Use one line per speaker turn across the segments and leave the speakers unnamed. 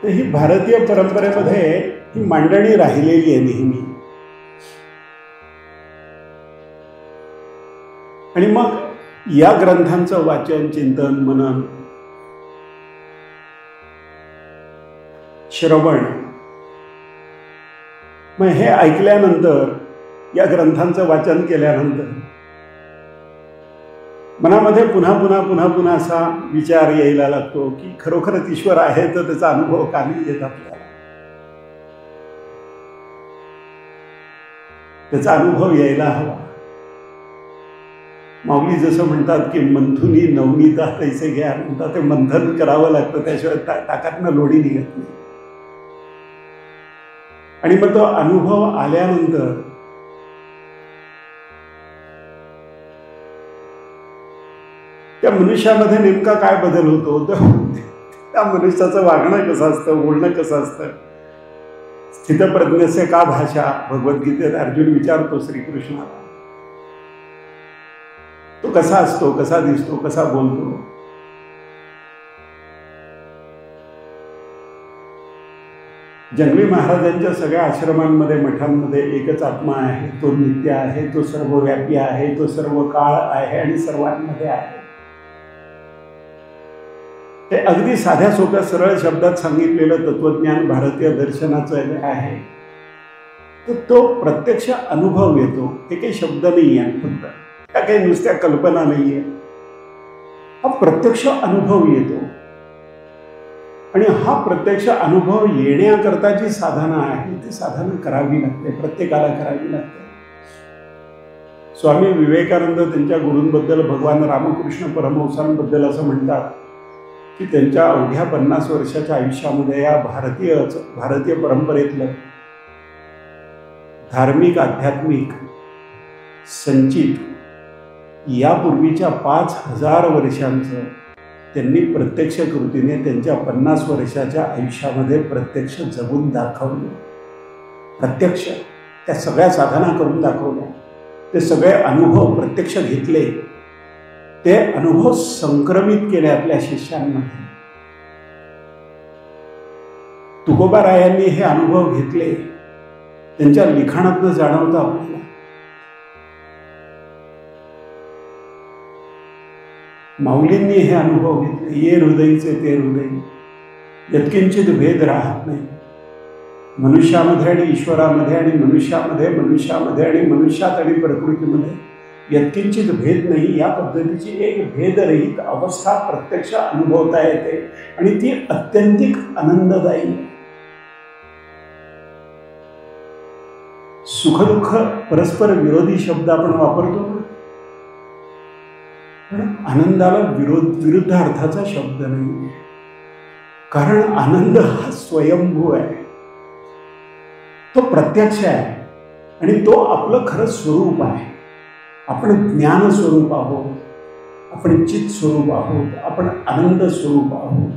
तर ही भारतीय परंपरेमध्ये ही मांडणी राहिलेली आहे नेहमी. आणि मग या ग्रंथांचं वाचन, चिंतन, मनन, श्रवण, मग हे ऐकल्यानंतर, या ग्रंथांचं वाचन केल्यानंतर मनामध्ये पुन्हा पुन्हा पुन्हा पुन्हा असा विचार यायला लागतो की खरोखरच ईश्वर आहे तर त्याचा अनुभव का नाही येत आपल्याला. त्याचा अनुभव यायला हवा. माऊली जसं म्हणतात की मंथुनी नवनीता तैसे घ्या, म्हणतात ते मंथन करावं लागतं, त्याशिवाय ताकातनं लोढी निघत नाही. आणि मग तो अनुभव आल्यानंतर त्या मनुष्यामध्ये नेमका काय बदल होतो, त्या मनुष्याचं वागणं कसं असतं, बोलणं कसं असतं. स्थितप्रज्ञस्य का भाषा, भगवद्गीतेत अर्जुन विचारतो श्रीकृष्णाला. तो कसा असतो, कसा दिसतो, कसा बोलतो. जंगली महाराजांच्या सगळ्या आश्रमांमध्ये, मठांमध्ये एकच आत्मा आहे, तो नित्य आहे, तो सर्वव्यापी आहे, तो सर्व काळ आहे आणि सर्वांमध्ये आहे. ते अगदी साध्या सोप्या सरळ शब्दात सांगितलेलं तत्वज्ञान भारतीय दर्शनाचं आहे. तर तो प्रत्यक्ष अनुभव येतो. हे काही शब्द नाही आहे, फक्त त्या काही नुसत्या कल्पना नाही आहे. हा प्रत्यक्ष अनुभव येतो. आणि हा प्रत्यक्ष अनुभव येण्याकरता जी साधना आहे ती साधना करावी लागते, प्रत्येकाला करावी लागते. स्वामी विवेकानंद त्यांच्या गुरूंबद्दल, भगवान रामकृष्ण परमहंसांबद्दल असं म्हणतात की त्यांच्या अवघ्या 50 वर्षाच्या आयुष्यामध्ये या भारतीय परंपरेतलं धार्मिक, आध्यात्मिक संचित यापूर्वीच्या 5000 वर्षांचं त्यांनी प्रत्यक्ष कृतीने त्यांच्या 50 वर्षाच्या आयुष्यामध्ये प्रत्यक्ष जगून दाखवलं. प्रत्यक्ष त्या सगळ्या साधना करून दाखवल्या. ते सगळे अनुभव प्रत्यक्ष घेतले. ते अनुभव संक्रमित केले आपल्या शिष्यांमध्ये. तुकोबारायांनी हे अनुभव घेतले. त्यांच्या लिखाणातनं जाणवतं आपल्याला. माऊलींनी हे अनुभव घेतले. ये हृदयचे ते हृदय, यत्किंचित भेद राहत नाही. मनुष्यामध्ये आणि ईश्वरामध्ये, आणि मनुष्यामध्ये आणि मनुष्यात आणि प्रकृतीमध्ये यत्किंचित भेद नाही. या पद्धतीची एक भेदरहित अवस्था प्रत्यक्ष अनुभवता येते आणि ती अत्यंतिक आनंददायी. सुखदुःख परस्पर विरोधी शब्द आपण वापरतो, पण आनंदाला विरुद्ध अर्थाचा शब्द नाही. कारण आनंद हा स्वयंभू आहे, तो प्रत्यक्ष आहे आणि तो आपलं खरं स्वरूप आहे. आपण ज्ञान स्वरूप आहोत, आपण चित स्वरूप आहोत, आपण आनंद स्वरूप आहोत.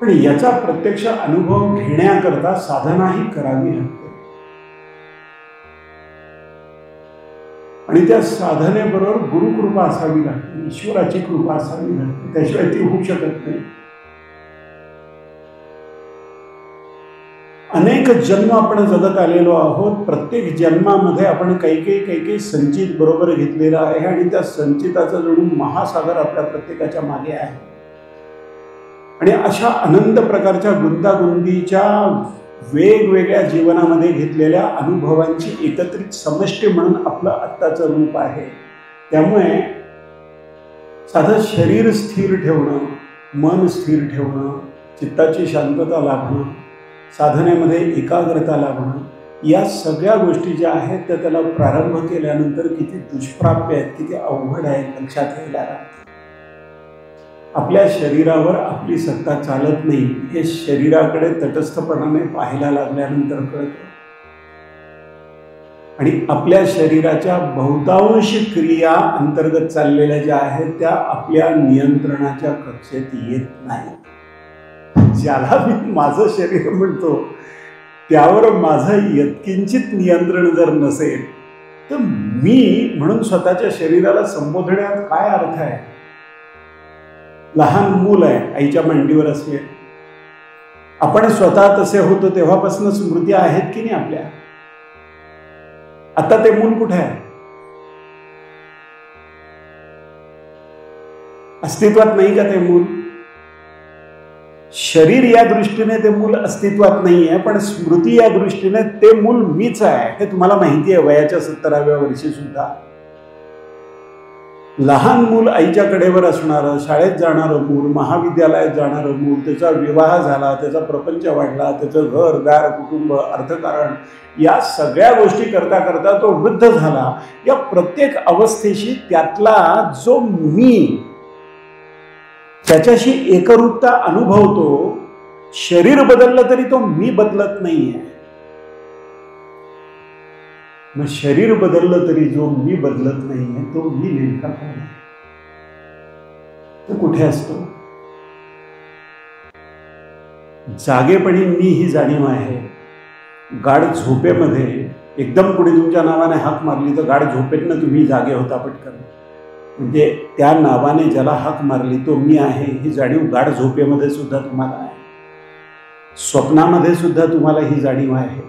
पण याचा प्रत्यक्ष अनुभव घेण्याकरता साधनाही करावी लागते. आणि त्या साधनेबरोबर गुरुकृपा असावी लागते, ईश्वराची कृपा असावी लागते. त्याशिवाय ती होऊ शकत नाही. अनेक जन्म आपण जगत आलेलो आहोत. प्रत्येक जन्मामध्ये आपण काही संचित बरोबर घेतलेला आहे आणि त्या संचिताचा जणू महासागर आपल्या प्रत्येकाच्या मागे आहे. आणि अशा अनंत प्रकारच्या गुंतागुंतीच्या वेगवेगळ्या जीवनामध्ये घेतलेल्या अनुभवांची एकत्रित समष्टी म्हणून आपलं आत्ताचं रूप आहे. त्यामुळे साधं शरीर स्थिर ठेवणं, मन स्थिर ठेवणं, चित्ताची शांतता लाभणं, साधनेमध्ये एकाग्रता लाभणं, या सगळ्या गोष्टी ज्या आहेत त्या त्याला प्रारंभ केल्यानंतर किती दुष्प्राप्य आहेत, किती अवघड आहेत लक्षात यायला लागतं. आपल्या शरीरावर आपली सत्ता चालत नाही हे शरीराकडे तटस्थपणाने पाहायला लागल्यानंतर कळतं. आणि आपल्या शरीराच्या बहुतांश क्रिया अंतर्गत चाललेल्या ज्या आहेत त्या आपल्या नियंत्रणाच्या कक्षेत येत नाहीत. ज्याला मी माझं शरीर म्हणतो त्यावर माझं यत्किंचित नियंत्रण जर नसेल तर मी म्हणून स्वतःच्या शरीराला संबोधण्यात काय अर्थ आहे. लहान मूल आहे, आईच्या मांडीवर असले, आपण स्वतः तसे होतो तेव्हापासून स्मृती आहेत की नाही आपल्या? आता ते मूल कुठे आहे? अस्तित्वात नाही का ते मूल? शरीर या दृष्टीने ते मूल अस्तित्वात नाही आहे, पण स्मृती या दृष्टीने ते मूल मीच आहे हे तुम्हाला माहिती आहे. वयाच्या 70व्या वर्षी सुद्धा लहान मूल आईच्या कडेवर असणारं, शाळेत जाणारं मूल, महाविद्यालयात जाणारं मूल, त्याचा विवाह झाला, त्याचा प्रपंच वाढला, त्याचं घर दार कुटुंब अर्थकारण या सगळ्या गोष्टी करता करता तो वृद्ध झाला. या प्रत्येक अवस्थेशी त्यातला जो मी त्याच्याशी एकरूपता अनुभवतो. शरीर बदललं तरी तो मी बदलत नाहीये. मग शरीर बदललं तरी जो मी बदलत नाहीये तो मी नेमका कोण आहे? तो कुठे असतो? जागेपणी मी ही जाणीव आहे. गाढ झोपेमध्ये एकदम कुणी तुमच्या नावाने हाक मारली तर गाढ झोपेतनं तुम्ही जागे होता पटकन. म्हणजे त्या नावाने ज्याला हाक मारली तो मी आहे ही जाणीव गाढ झोपेमध्ये सुद्धा तुम्हाला आहे. स्वप्नामध्ये सुद्धा तुम्हाला ही जाणीव आहे.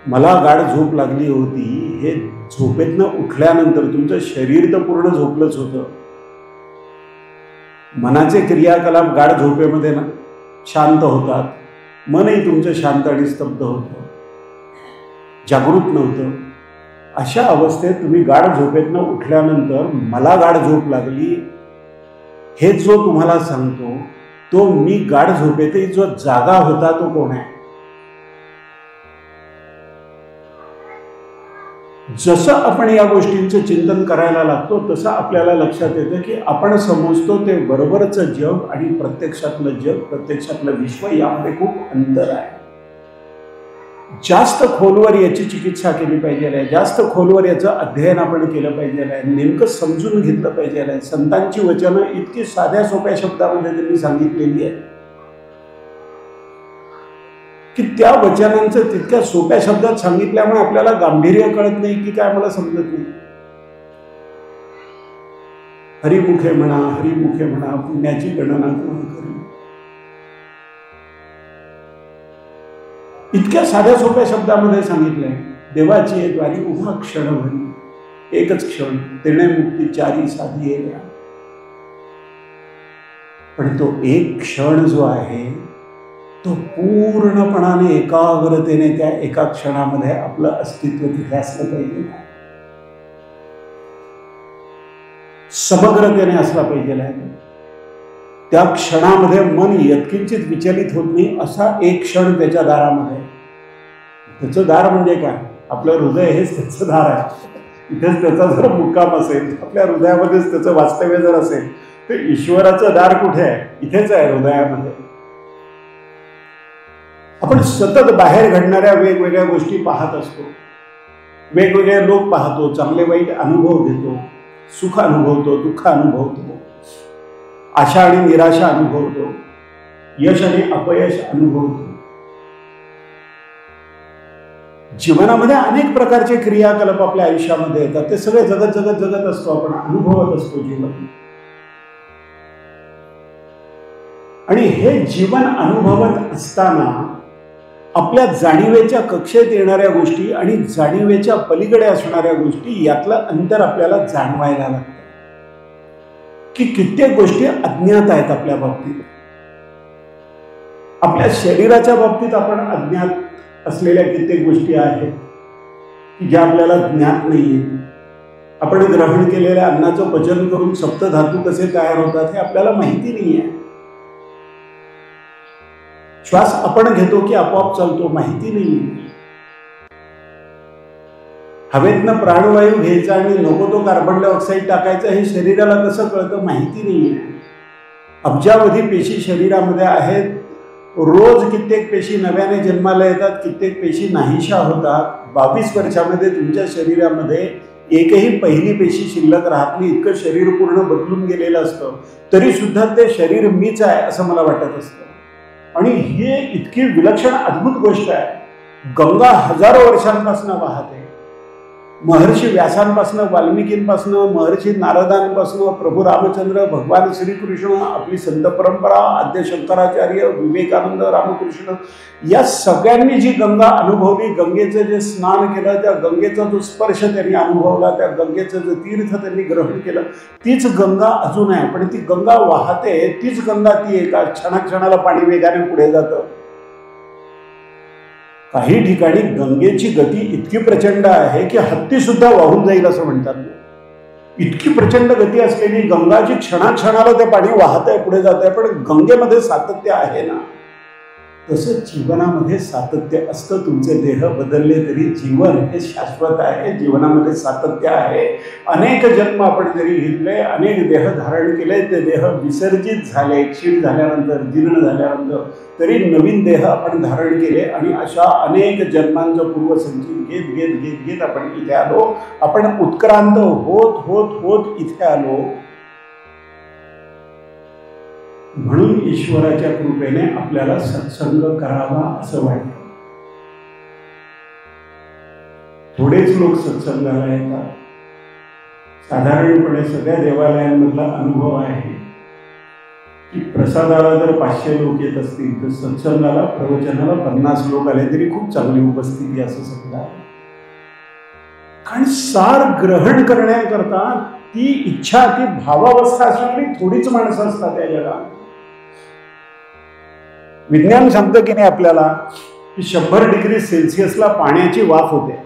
मला गाढ झोप लागली होती हे झोपेतनं उठल्यानंतर तुमचं शरीर तर पूर्ण झोपलंच होतं. मनाचे क्रियाकलाप गाढ झोपेमध्ये ना शांत होतात. मनही तुमचं शांत आणि स्तब्ध होतं, जागृत नव्हतं. अशा अवस्थेत तुम्ही गाढ झोपेतनं उठल्यानंतर मला गाढ झोप लागली हे जो तुम्हाला सांगतो तो मी गाढ झोपेतही जो जागा होता तो कोण आहे? जसं आपण या गोष्टींचं चिंतन करायला लागतो तसं आपल्याला लक्षात येतं की आपण समजतो ते बरोबरचं जग आणि प्रत्यक्षातलं जग, प्रत्यक्षातलं विश्व यामध्ये खूप अंतर आहे. जास्त खोलवर याची चिकित्सा केली पाहिजे आहे, जास्त खोलवर याचं अध्ययन आपण केलं पाहिजे आहे, नेमकं समजून घेतलं पाहिजे आहे. संतांची वचनं इतकी साध्या सोप्या शब्दामध्ये त्यांनी सांगितलेली आहे की त्या वचनांचं तितक्या सोप्या शब्दात सांगितल्यामुळे आपल्याला गांभीर्य कळत नाही की काय मला समजत नाही. हरिमुखे म्हणा, हरिमुखे म्हणा, पुण्याची गणना कोण करी. इतक्या साध्या सोप्या शब्दामध्ये सांगितलंय. देवाची द्वारी उभा क्षण भरी, एकच क्षण तेणे मुक्ती चारी साधी येल्या. पण तो एक क्षण जो आहे तो पूर्णपणाने एकाग्रतेने त्या एका क्षणामध्ये आपलं अस्तित्व तिथे असलं पाहिजे, समग्रतेने असला पाहिजे. त्या क्षणामध्ये मन यत्किंचित विचलित होत नाही असा एक क्षण त्याच्या दारामध्ये. त्याचं दार म्हणजे काय? आपलं हृदय हेच त्याचं दार आहे. इथेच त्याचा जर मुक्काम असेल, आपल्या हृदयामध्येच त्याचं वास्तव्य जर असेल तर ईश्वराचं दार कुठे आहे? इथेच आहे, हृदयामध्ये. आपण सतत बाहेर घडणाऱ्या वेगवेगळ्या गोष्टी पाहत असतो, वेगवेगळे लोक पाहतो, चांगले वाईट अनुभव घेतो, सुख अनुभवतो, दुःख अनुभवतो, आशा आणि निराशा अनुभवतो, यश आणि अपयश अनुभवतो. जीवनामध्ये अनेक प्रकारचे क्रियाकलाप आपल्या आयुष्यामध्ये येतात. ते सगळे जगत जगत जगत असतो, आपण अनुभवत असतो जीवन. आणि हे जीवन अनुभवत असताना आपल्या जाणीवेच्या कक्षेत येणाऱ्या गोष्टी आणि जाणीवेच्या पलीकडे असणाऱ्या गोष्टी यातलं अंतर आपल्याला जाणवायला लागतं की कित्येक गोष्टी अज्ञात आहेत आपल्या बाबतीत. आपल्या शरीराच्या बाबतीत आपण अज्ञात असलेल्या कित्येक गोष्टी आहेत की ज्या आपल्याला ज्ञात नाहीये. आपण ग्रहण केलेल्या अन्नाचं पचन करून सप्तधातू कसे तयार होतात हे आपल्याला माहिती नाहीये. श्वास आपण घेतो की आपोआप चालतो माहिती नाहीये. हवेतनं प्राणवायू घ्यायचा आणि नको तो कार्बन डायऑक्साईड टाकायचा हे शरीराला कसं कळतं माहिती नाहीये. अब्जावधी पेशी शरीरामध्ये आहेत. रोज कित्येक पेशी नव्याने जन्माला येतात, कित्येक पेशी नाहीशा होतात. 22 वर्षामध्ये तुमच्या शरीरामध्ये एकही पहिली पेशी शिल्लक राहत नाही. इतकं शरीर पूर्ण बदलून गेलेलं असतं, तरी सुद्धा ते शरीर मीच आहे असं मला वाटत असतं. आणि हे इतकी विलक्षण अद्भुत गोष्ट आहे. गंगा हजारो वर्षांपासून वाहते. महर्षी व्यासांपासनं, वाल्मिकींपासनं, महर्षी नारदांपासनं, प्रभू रामचंद्र, भगवान श्रीकृष्ण, आपली संत परंपरा, आद्य शंकराचार्य, विवेकानंद, रामकृष्ण, या सगळ्यांनी जी गंगा अनुभवली, गंगेचं जे स्नान केलं, त्या गंगेचा जो स्पर्श त्यांनी अनुभवला, त्या गंगेचं जे तीर्थ त्यांनी ग्रहण केलं, तीच गंगा अजून आहे. पण ती गंगा वाहते, तीच गंगा ती एका क्षणाक्षणाला पाणी वेगाने पुढे जातं. काही ठिकाणी गंगेची गती इतकी प्रचंड आहे की हत्ती सुद्धा वाहून जाईल असं म्हणतात. इतकी प्रचंड गती असलेली गंगाची क्षणाक्षणाला ते पाणी वाहत आहे, पुढे जात आहे. पण गंगेमध्ये सातत्य आहे ना. तसं जीवनामध्ये सातत्य असतं. तुमचे देह बदलले तरी जीवन हे शाश्वत आहे. जीवनामध्ये सातत्य आहे. अनेक जन्म आपण जरी घेतले, अनेक देह धारण केले, ते देह विसर्जित झाले, क्षीण झाल्यानंतर, जीर्ण झाल्यानंतर, तरी नवीन देह आपण धारण केले आणि अशा अनेक जन्मांचं पूर्वसंचित घेत घेत घेत घेत आपण इथे आलो. आपण उत्क्रांत होत होत होत इथे आलो. म्हणून ईश्वराच्या कृपेने आपल्याला सत्संग करावा असं वाटतं. थोडेच लोक सत्संगाला येतात. साधारणपणे सगळ्या देवालयांमधला अनुभव आहे की प्रसादाला जर 500 लोक येत असतील तर सत्संगाला, प्रवचनाला 50 लोक आले तरी खूप चांगली उपस्थिती असं समजा. कारण सार ग्रहण करण्याकरता ती इच्छा, ती भावावस्था असणारी थोडीच माणसं असतात या जगात. विज्ञान सांगतं की नाही आपल्याला की 100 डिग्री सेल्सिअसला पाण्याची वाफ होते.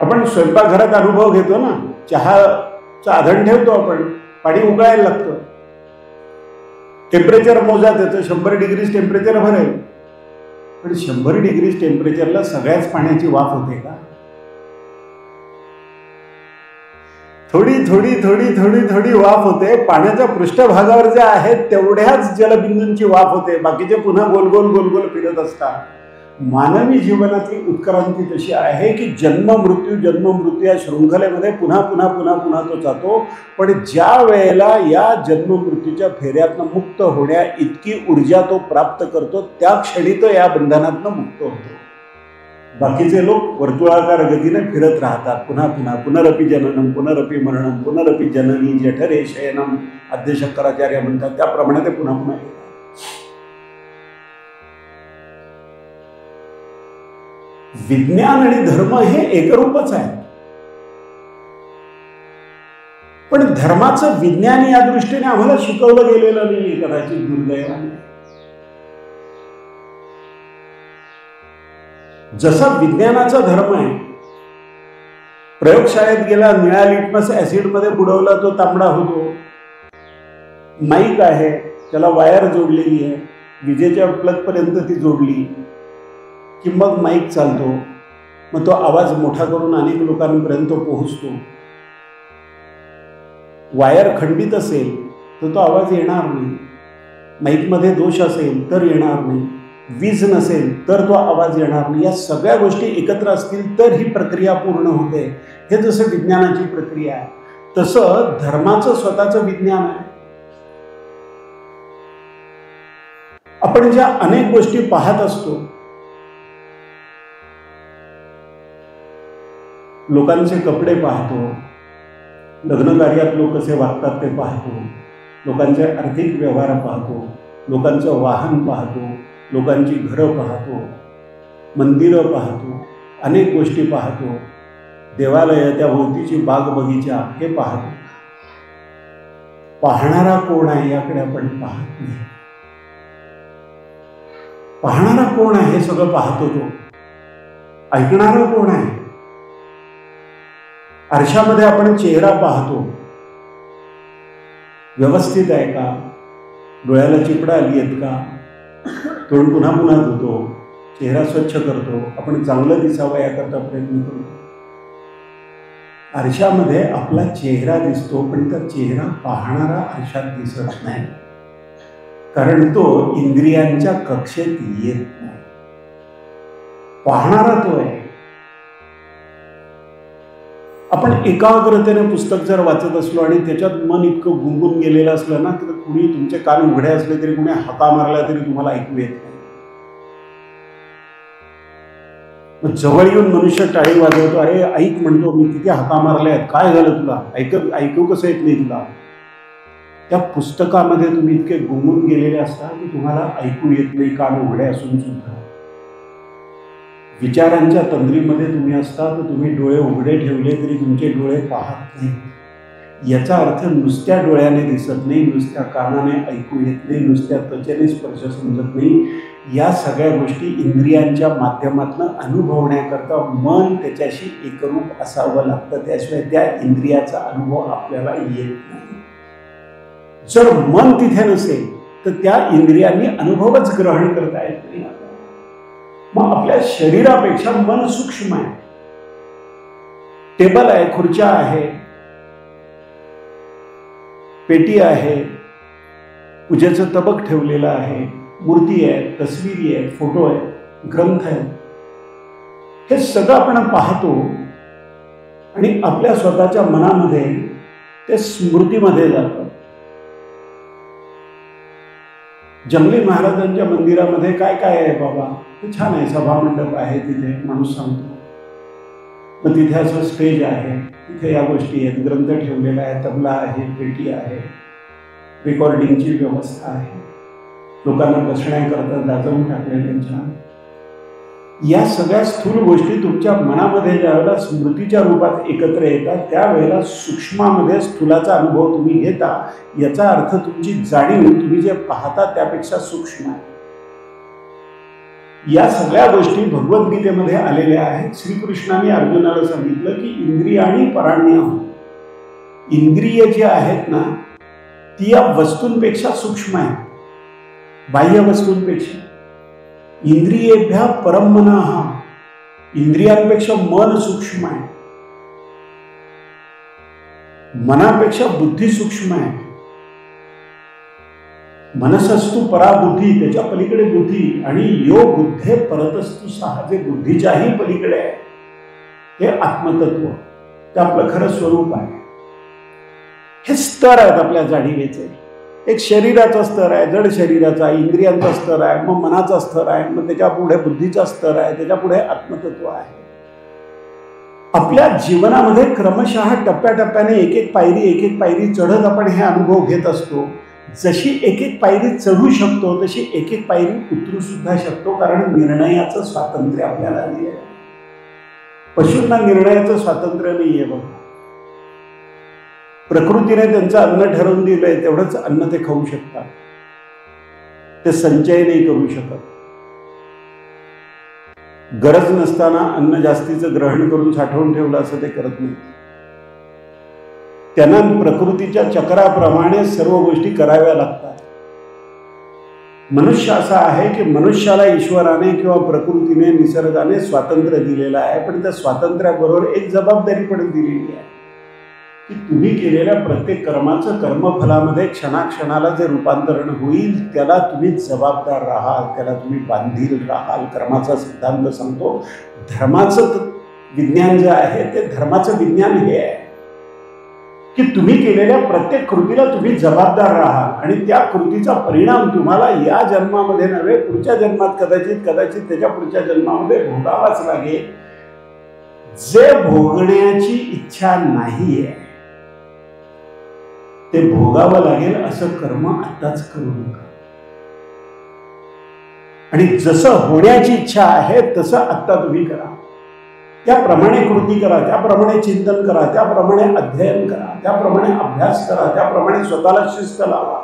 आपण स्वयंपाकघरात अनुभव घेतो ना, चहाचं आधण ठेवतो आपण, पाणी उकळायला लागतं, टेम्परेचर मोजात येतं, 100 डिग्री टेम्परेचर भरेल. पण 100 डिग्री टेम्परेचरला सगळ्याच पाण्याची वाफ होते का? थोडी थोडी थोडी थोडी थोडी वाफ होते. पाण्याच्या पृष्ठभागावर जे आहेत तेवढ्याच जलबिंदूंची वाफ होते, बाकीचे पुन्हा गोल गोल गोल गोल फिरत असतात. मानवी जीवनातली उत्क्रांती तशी आहे की जन्म मृत्यू या शृंखलेमध्ये पुन्हा पुन्हा पुन्हा पुन्हा तो जातो. पण ज्या वेळेला या जन्म मृत्यूच्या फेऱ्यातनं मुक्त होण्या इतकी ऊर्जा तो प्राप्त करतो, त्या क्षणी तो या बंधनातनं मुक्त होतो. बाकीचे लोक वर्तुळाकार गतीने फिरत राहतात. पुन्हा पुन्हा पुनरपि जननम पुनरपि मरणम पुनरपि जननी जठरे शयनम, आद्य शंकराचार्य म्हणतात, त्याप्रमाणे ते पुन्हा पुन्हा येतात. विज्ञान आणि धर्म हे एकरूपच आहे. पण धर्माचं विज्ञान या दृष्टीने आम्हाला शिकवलं गेलेलं नाहीये कदाचित, दुर्दैवाने. जसा विज्ञानाचा धर्म आहे, प्रयोगशाळेत गेला, निळ्या लिटमस ऍसिड मध्ये बुडवला तो तांबडा होतो. माईक आहे, त्याला वायर जोडलेली आहे, विजेच्या प्लग पर्यंत ती जोडली की मग माईक चालतो. मग तो आवाज मोठा करून अनेक लोकांपर्यंत पोहोचतो. वायर खंडित असेल तर तो आवाज येणार नाही. माईकमध्ये दोष असेल तर येणार नाही. वीज नसेल तर तो आवाज येणार नाही. या सगळ्या गोष्टी एकत्र असतील तर ही प्रक्रिया पूर्ण होते. हे जसं विज्ञानाची प्रक्रिया आहे, तसं धर्माचं स्वतःचं विज्ञान आहे. आपण ज्या अनेक गोष्टी पाहत असतो, लोकांचे कपडे पाहतो, लग्न कार्यात लोक कसे वागतात ते पाहतो, लोकांचे आर्थिक व्यवहार पाहतो, लोकांचं वाहन पाहतो, लोकांची घरं पाहतो, मंदिरं पाहतो, अनेक गोष्टी पाहतो, देवालय, त्या भोवतीची बाग बगीचा हे पाहतो. पाहणारा कोण आहे याकडे आपण पाहत नाही. पाहणारा कोण आहे हे सगळं पाहतो तो. ऐकणारा कोण आहे? आरशामध्ये आपण चेहरा पाहतो, व्यवस्थित आहे का, डोळ्याला चिपडा आली आहेत का, तोंड पुन्हा पुन्हा धुतो, चेहरा स्वच्छ करतो, आपण चांगलं दिसावं याकरता प्रयत्न करतो. आरशामध्ये आपला चेहरा दिसतो, पण त्या चेहरा पाहणारा आरशात दिसत नाही, कारण तो इंद्रियांच्या कक्षेत येत नाही. पाहणारा तो आहे. आपण एकाग्रतेने पुस्तक जर वाचत असलो आणि त्याच्यात मन इतकं गुंगून गेलेलं असलं ना, तर कुणी तुमचे कान उघडे असले तरी, कुणी हाका मारला तरी तुम्हाला ऐकू येत नाही. मग जवळ येऊन मनुष्य टाळी वाजवतो, अरे ऐक म्हणतो, मी किती हाका मारल्या आहेत, काय झालं तुला, ऐकू कसं येत नाही तुला. त्या पुस्तकामध्ये तुम्ही इतके गुंगून गेलेले असता की तुम्हाला ऐकू येत नाही, कान उघडे असून सुद्धा. विचारांच्या तंद्रीमध्ये तुम्ही असता तर तुम्ही डोळे उघडे ठेवले तरी तुमचे डोळे पाहत नाही. याचा अर्थ नुसत्या डोळ्याने दिसत नाही, नुसत्या कानाने ऐकू येत नाही, नुसत्या त्वचेने स्पर्श समजत नाही. या सगळ्या गोष्टी इंद्रियांच्या माध्यमातून अनुभवण्याकरता मन त्याच्याशी एकरूप असावं लागतं, त्याशिवाय त्या इंद्रियाचा अनुभव आपल्याला येत नाही. जर मन तिथे नसेल तर त्या इंद्रियांनी अनुभवच ग्रहण करता येत नाही. मग आपल्या शरीरापेक्षा मन सूक्ष्म आहे. टेबल आहे, खुर्च्या आहे, पेटी आहे, पूजेचं तबक ठेवलेलं आहे, मूर्ती आहे, तस्वीरी आहे, फोटो आहे, ग्रंथ आहे, हे सगळं आपण पाहतो आणि आपल्या स्वतःच्या मनामध्ये ते स्मृतीमध्ये जातं. जंगली महाराजांच्या मंदिरामध्ये काय काय आहे बाबा, ते छान आहे, सभामंडप आहे, तिथे माणूस सांगतो. मग तिथे असं स्टेज आहे, तिथे या गोष्टी आहेत, ग्रंथ ठेवलेला आहे, तबला आहे, पेटी आहे, रेकॉर्डिंगची व्यवस्था आहे, लोकांना बसण्याकरता जाजवून टाकलेले छान. या सगळ्या स्थूल गोष्टी तुमच्या मनामध्ये ज्यावेळेला स्मृतीच्या रूपात एकत्र येतात त्यावेळेला सूक्ष्मामध्ये स्थूलाचा अनुभव तुम्ही घेता. याचा अर्थ तुमची जाणीव तुम्ही जे पाहता त्यापेक्षा सूक्ष्म आहे. या सगळ्या गोष्टी भगवद्गीतेमध्ये आलेल्या आहेत. श्रीकृष्णाने अर्जुनाला सांगितलं की इंद्रियाणी पराण्य, इंद्रिय जे आहेत ना ती या वस्तूंपेक्षा सूक्ष्म आहे, बाह्य वस्तूंपेक्षा. इंद्रियेभ्य परम मनः, इंद्रियांपेक्षा मन सूक्ष्म आहे, मनापेक्षा बुद्धी सूक्ष्म आहे. मनसस्तु परा बुद्धी, त्याच्या पलीकडे बुद्धी, आणि यो बुद्धे परतस्तु सहा, जे बुद्धीच्याही पलीकडे आहे हे आत्मतत्व, ते आपलं खरं स्वरूप आहे. हे स्तर आहेत आपल्या जाणीवेचे. एक शरीराचा स्तर आहे, जड शरीराचा, इंद्रियांचा स्तर आहे, मग मनाचा स्तर आहे, मग त्याच्या पुढे बुद्धीचा स्तर आहे, त्याच्या पुढे आत्मतत्व आहे. आपल्या जीवनामध्ये क्रमशः टप्प्याटप्प्याने एक एक पायरी चढत आपण हे अनुभव घेत असतो. जशी एक एक पायरी चढू शकतो तशी एक एक पायरी उतरू सुद्धा शकतो, कारण निर्णयाचं स्वातंत्र्य आपल्याला दिलं आहे. पशूंना निर्णयाचं स्वातंत्र्य नाहीये बघा. प्रकृतीने त्यांचं अन्न ठरवून दिलंय, तेवढंच अन्न ते खाऊ शकतात, ते संचय नाही करू शकत. गरज नसताना अन्न जास्तीचं ग्रहण करून साठवून ठेवलं असं ते करत नाही. त्यांना प्रकृतीच्या चक्राप्रमाणे सर्व गोष्टी कराव्या लागतात. मनुष्य असा आहे की मनुष्याला ईश्वराने किंवा प्रकृतीने, निसर्गाने स्वातंत्र्य दिलेलं आहे, पण त्या स्वातंत्र्याबरोबर एक जबाबदारी पण दिलेली आहे की तुम्ही केलेल्या प्रत्येक कर्माचं कर्मफलामध्ये क्षणाक्षणाला जे रूपांतरण होईल त्याला तुम्ही जबाबदार राहाल, त्याला तुम्ही बांधील राहाल. कर्माचा सिद्धांत सांगतो, धर्माचं विज्ञान जे आहे ते धर्माचं विज्ञान हे आहे की तुम्ही केलेल्या प्रत्येक कृतीला तुम्ही जबाबदार राहाल आणि त्या कृतीचा परिणाम तुम्हाला या जन्मामध्ये नव्हे पुढच्या जन्मात कदाचित त्याच्या पुढच्या जन्मामध्ये भोगावाच लागेल. जे भोगण्याची इच्छा नाहीये ते भोगावं लागेल असं कर्म आत्ताच करू नका. आणि जसं होण्याची इच्छा आहे तसं आत्ता तुम्ही करा. त्याप्रमाणे कृती करा, त्याप्रमाणे चिंतन करा, त्याप्रमाणे अध्ययन करा, त्याप्रमाणे अभ्यास करा, त्याप्रमाणे स्वतःला शिस्त लावा.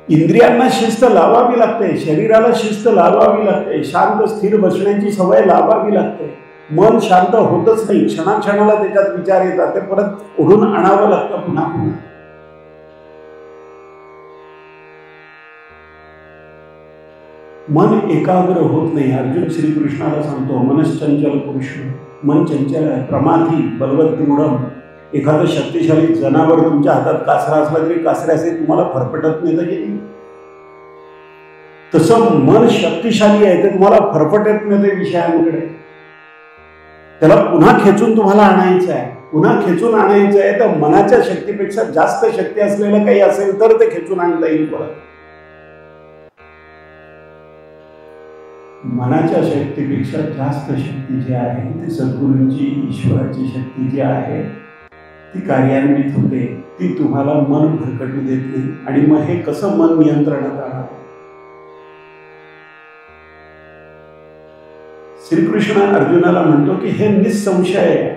इंद्रियांना शिस्त लावावी लागते, शरीराला शिस्त लावावी लागते, शांत स्थिर बसण्याची सवय लावावी लागते. मन शांत होतच नाही, क्षणाक्षणाला त्याच्यात विचार येतात, ते परत ओढून आणावं लागतं पुन्हा पुन्हा. मन एकाग्र होत नाही. अर्जुन श्रीकृष्णाला सांगतो, मनश्चंचल पुरुष, मन चंचल आहे, प्रमाथी बलवत दृढम. एखादं शक्तिशाली जनावर तुमच्या हातात कासरा असला तरी कासऱ्याचे तुम्हाला फरफटत नाही तर किती. तसं मन शक्तिशाली आहे, ते तुम्हाला फरफटत नाही ते विषयांकडे. त्याला पुन्हा खेचून तुम्हाला आणायचं आहे, पुन्हा खेचून आणायचं आहे. तर मनाच्या शक्तीपेक्षा जास्त शक्ती असलेलं काही असेल तर ते खेचून आणता येईल परत. मनाच्या शक्तीपेक्षा जास्त शक्ती जी आहे ती सद्गुरूंची ईश्वराची शक्ती जी आहे ती कार्यान्वित होते. ती तुम्हाला मन भरकटू देत नाही. आणि मग हे कसं मन नियंत्रणात आणणार? श्रीकृष्ण अर्जुनाला म्हणतो की हे निसंशय आहे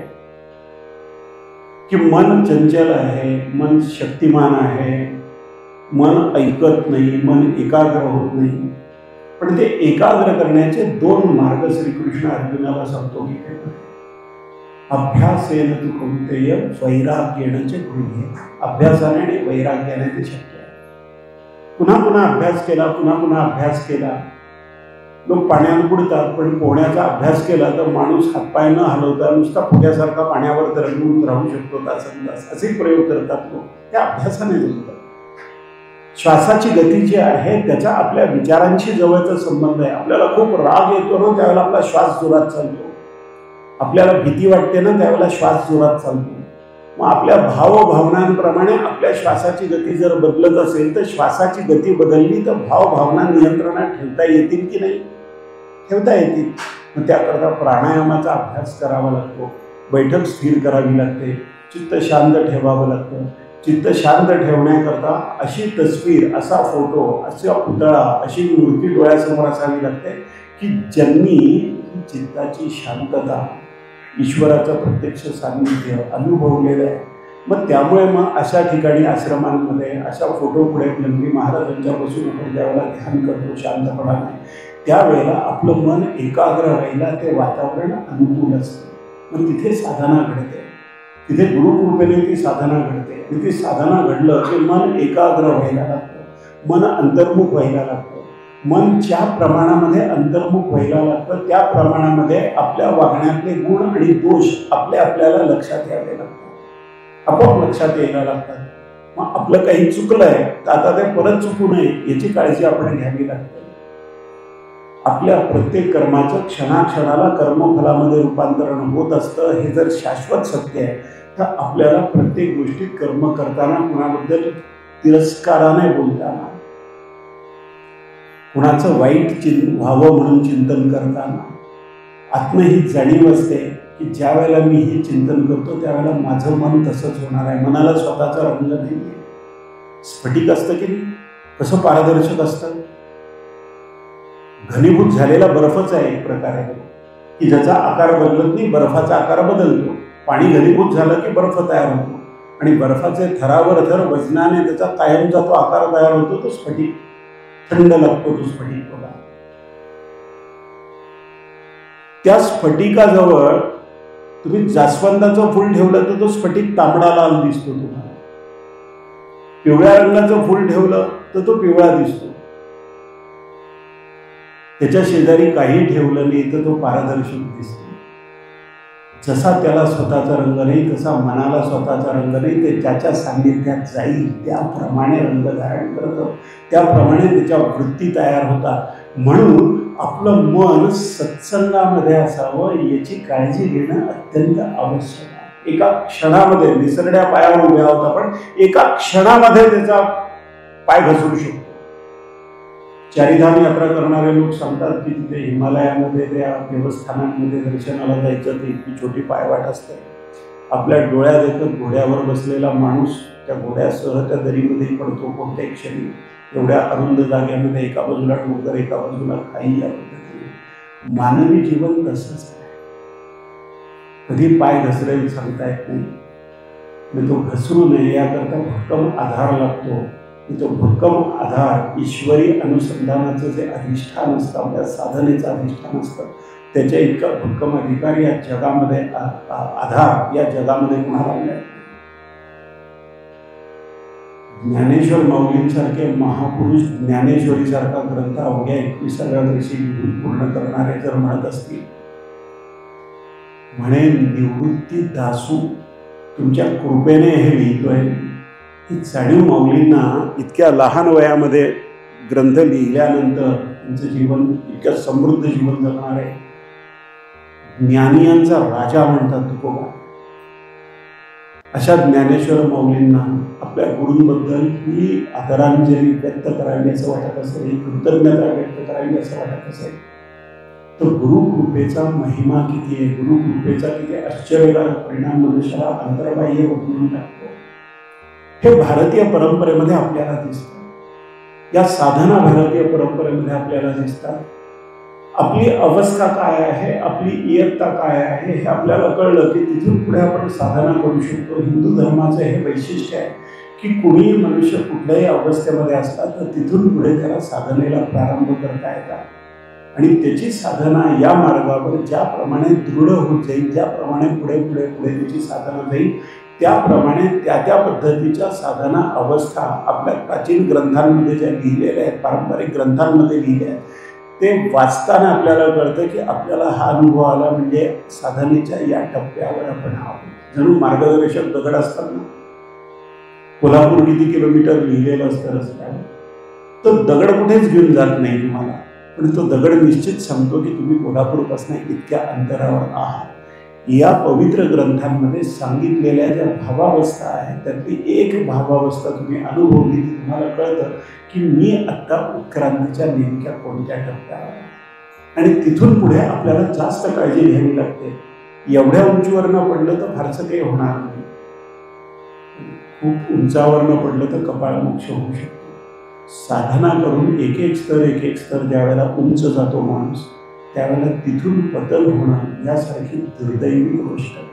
की मन चंचल आहे, मन शक्तिमान आहे, मन ऐकत नाही, मन एकाग्र होत नाही. पण ते एकाग्र करण्याचे 2 मार्ग श्रीकृष्ण अर्जुनाला सांगतो की अभ्यासेन तु कौंतेय वैराग्येण च गृह्य. अभ्यासाने आणि वैराग्याने ते शक्य आहे. पुन्हा पुन्हा अभ्यास केला, पुन्हा पुन्हा अभ्यास केला. लोक पाण्यात बुडतात, पण पोहण्याचा अभ्यास केला तर माणूस हातपाय न हलवता नुसता फुग्यासारखा पाण्यावर तरंगून राहू शकतो तासंतास. असे प्रयोग करतात लोक. त्या अभ्यासाने जमतात. श्वासाची गती जी आहे त्याचा आपल्या विचारांशी जवळचा संबंध आहे. आपल्याला खूप राग येतो ना त्यावेळेला आपला श्वास जोरात चालतो. आपल्याला भीती वाटते ना त्यावेळेला श्वास जोरात चालतो. मग आपल्या भावभावनांप्रमाणे आपल्या श्वासाची गती जर बदलत असेल तर श्वासाची गती बदलली तर भावभावना नियंत्रणात ठेवता येतील की नाही? ठेवता येतील. मग त्याकरता प्राणायामाचा अभ्यास करावा लागतो. बैठक स्थिर करावी लागते. चित्त शांत ठेवावं लागतं. चित्त शांत ठेवण्याकरता अशी तस्वीर, असा फोटो, असा पुतळा, अशी मूर्ती डोळ्यासमोर असावी लागते की ज्यांनी चित्ताची शांतता, ईश्वराचं प्रत्यक्ष सान्निध्य अनुभवलेलं आहे. मग त्यामुळे मग अशा ठिकाणी आश्रमांमध्ये अशा फोटो पुढे नंदी महाराजांच्यापासून आपण ज्यावेळेला ध्यान करतो शांतपणाने त्यावेळेला आपलं मन एकाग्र राहिला ते वातावरण अनुकूल असतं. मग तिथे साधना घडते. तिथे गुरुकृपेने ती साधना घडते. आणि ती साधना घडलं की मन एकाग्र व्हायला लागतं. मन अंतर्मुख व्हायला लागतं. मन ज्या प्रमाणामध्ये अंतर्मुख व्हायला लागतं त्या प्रमाणामध्ये आपल्या वागण्यातले गुण आणि दोष आपल्याला लक्षात यावे लागतात. आपोआप लक्षात यायला लागतात. मग आपलं काही चुकलंय तर आता ते परत चुकू नये याची काळजी आपण घ्यावी लागते. आपल्या प्रत्येक कर्माचं क्षणाक्षणाला कर्मफलामध्ये रूपांतरण होत असतं. हे जर शाश्वत सत्य आहे तर आपल्याला प्रत्येक गोष्टीत कर्म करताना कुणाबद्दल तिरस्काराने बोलताना, कुणाचं वाईट व्हावं म्हणून चिंतन करताना आत्महित जाणीव असते की ज्या वेळेला मी हे चिंतन करतो त्यावेळेला माझं मन तसंच होणार आहे. मनाला स्वतःचा रंग नाही आहे. स्फटिक असतं की नाही, कसं पारदर्शक असतं. घनीभूत झालेला बर्फच आहे एक प्रकारे की ज्याचा आकार बदलत नाही, बर्फाचा आकार बदलतो. पाणी घनीभूत झालं की बर्फ तयार होतो आणि बर्फाचे थरावर थर वजनाने त्याचा कायमचा तो आकार तयार होतो. तो स्फटिक थंड लागतो. तो स्फटिक बघा. त्या स्फटिकाजवळ तुम्ही जास्वंदाचं फुल ठेवलं तर तो स्फटिक तांबडा लाल दिसतो तुम्हाला. पिवळ्या रंगाचं फुल ठेवलं तर तो पिवळा दिसतो. त्याच्या शेजारी काही ठेवलं नाही तर तो पारदर्शक दिसतो. जसा त्याला स्वतःचा रंग नाही तसा मनाला स्वतःचा रंग नाही. ते ज्याच्या सान्निध्यात जाईल त्याप्रमाणे रंग धारण करतं. त्याप्रमाणे त्याच्या वृत्ती तयार होतात. म्हणून आपलं मन सत्संगामध्ये असावं याची काळजी घेणं अत्यंत आवश्यक आहे. एका क्षणामध्ये निसरड्या पायावर उभ्या होता पण एका क्षणामध्ये त्याचा पाय घसरू शकतो. चारिधाम यात्रा करणारे लोक सांगतात की तिथे हिमालयामध्ये त्या देवस्थानांमध्ये दर्शनाला जायचं तर इतकी छोटी पायवाट असते. आपल्या डोळ्यात एकच घोड्यावर बसलेला माणूस त्या घोड्यासह त्या दरीमध्ये पडतो कोणत्याही क्षणी. एवढ्या अरुंद जाग्यामध्ये एका बाजूला डोंगर एका बाजूला खाई या पद्धतीने मानवी जीवन तसंच आहे. कधी पाय घसरेल सांगता येत नाही. तो घसरू नये याकरता भक्कम आधार लागतो. तो भक्कम आधार ईश्वरी अनुसंधानाचं जे अधिष्ठान असतं, आपल्या साधनेचं अधिष्ठान असतं, त्याच्या इतका भक्कम अधिकार या जगामध्ये आधार या जगामध्ये कुणाला मिळत. ज्ञानेश्वर माऊलींसारखे महापुरुष ज्ञानेश्वरीसारखा ग्रंथ अवघ्या 21व्या वर्षी लिहून पूर्ण करणारे जर म्हणत असतील, म्हणे निवृत्ती दासू तुमच्या कृपेने हे लिहितोय. ही जाणीव माऊलींना इतक्या लहान वयामध्ये ग्रंथ लिहिल्यानंतर त्यांचं जीवन इतक्या समृद्ध जीवन जगणार आहे. ज्ञानियांचा राजा म्हणतात तुकोबा. अशा ज्ञानेश्वर माऊलींना आपल्या गुरूंबद्दल ही आदरांजली व्यक्त करावी असं वाटत असेल, ही कृतज्ञता व्यक्त करावी असं वाटत असेल. तर गुरुकृपेचा महिमा किती आहे, गुरुकृपेचा किती आश्चर्यकारक परिणाम मनुष्याला अंतर्बाह्य बदलून टाकतो, हे भारतीय परंपरेमध्ये आपल्याला दिसतं. या साधना भारतीय परंपरेमध्ये आपल्याला दिसतात. आपली अवस्था काय आहे, आपली इयत्ता काय आहे हे आपल्याला कळलं की तिथून पुढे आपण साधना करू शकतो. हिंदू धर्माचं हे वैशिष्ट्य आहे की कुणीही मनुष्य कुठल्याही अवस्थेमध्ये असला तर तिथून पुढे त्याला साधनेला प्रारंभ करता येतात. आणि त्याची साधना या मार्गावर ज्याप्रमाणे दृढ होत जाईल, ज्याप्रमाणे पुढे पुढे पुढे त्याची साधना जाईल, त्याप्रमाणे त्या त्या पद्धतीच्या साधना अवस्था आपल्या प्राचीन ग्रंथांमध्ये ज्या लिहिलेल्या आहेत, पारंपरिक ग्रंथांमध्ये लिहिल्या आहेत, ते वाचताना आपल्याला कळतं की आपल्याला हा अनुभव आला म्हणजे साधनेच्या या टप्प्यावर आपण आहोत. जणू मार्गदर्शक दगड असतात ना, कोल्हापूर किती किलोमीटर लिहिलेलं असतं रस्त्यावर, तो दगड कुठेच घेऊन जात नाही तुम्हाला, पण तो दगड निश्चित सांगतो की तुम्ही कोल्हापूरपासून इतक्या अंतरावर आहात. या पवित्र ग्रंथांमध्ये सांगितलेल्या ज्या भावावस्था आहेत त्यातली एक भावावस्था तुम्ही अनुभवली की तुम्हाला कळतं की मी आत्ता उत्क्रांतीच्या नेमक्या कोणत्या टप्प्यावर. आणि तिथून पुढे आपल्याला जास्त काळजी घ्यावी लागते. एवढ्या उंचीवरनं पडलं तर फारसं काही होणार नाही, खूप उंचावरनं पडलं तर कपाळ मोक्ष होऊ शकतो. साधना करून एक एक स्तर ज्यावेळेला उंच जातो माणूस, त्यावेळेला तिथून बदल होणं यासारखी दुर्दैवी गोष्ट आहे.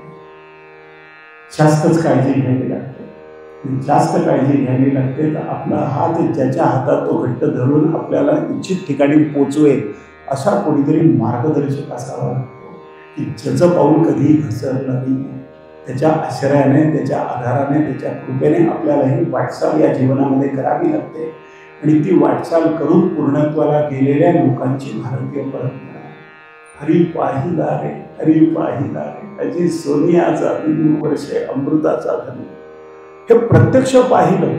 जास्तच काळजी घ्यावी लागते. जास्त काळजी घ्यावी लागते तर आपला हात ज्याच्या हातात तो घट्ट धरून आपल्याला इच्छित ठिकाणी पोचवेल असा कोणीतरी मार्गदर्शक असावा लागतो की ज्याचं पाऊल कधीही घसरलं नाही. त्याच्या आश्रयाने, त्याच्या आधाराने, त्याच्या कृपेने आपल्याला ही वाटचाल या जीवनामध्ये करावी लागते. आणि ती वाटचाल करून पूर्णत्वाला गेलेल्या लोकांची भारतीय परंपरा. हरी पाहिला रे, हरी पाहिला रे, अजी सोनियाचा दिन वर्षे अमृताचा धन. हे प्रत्यक्ष पाहिलं,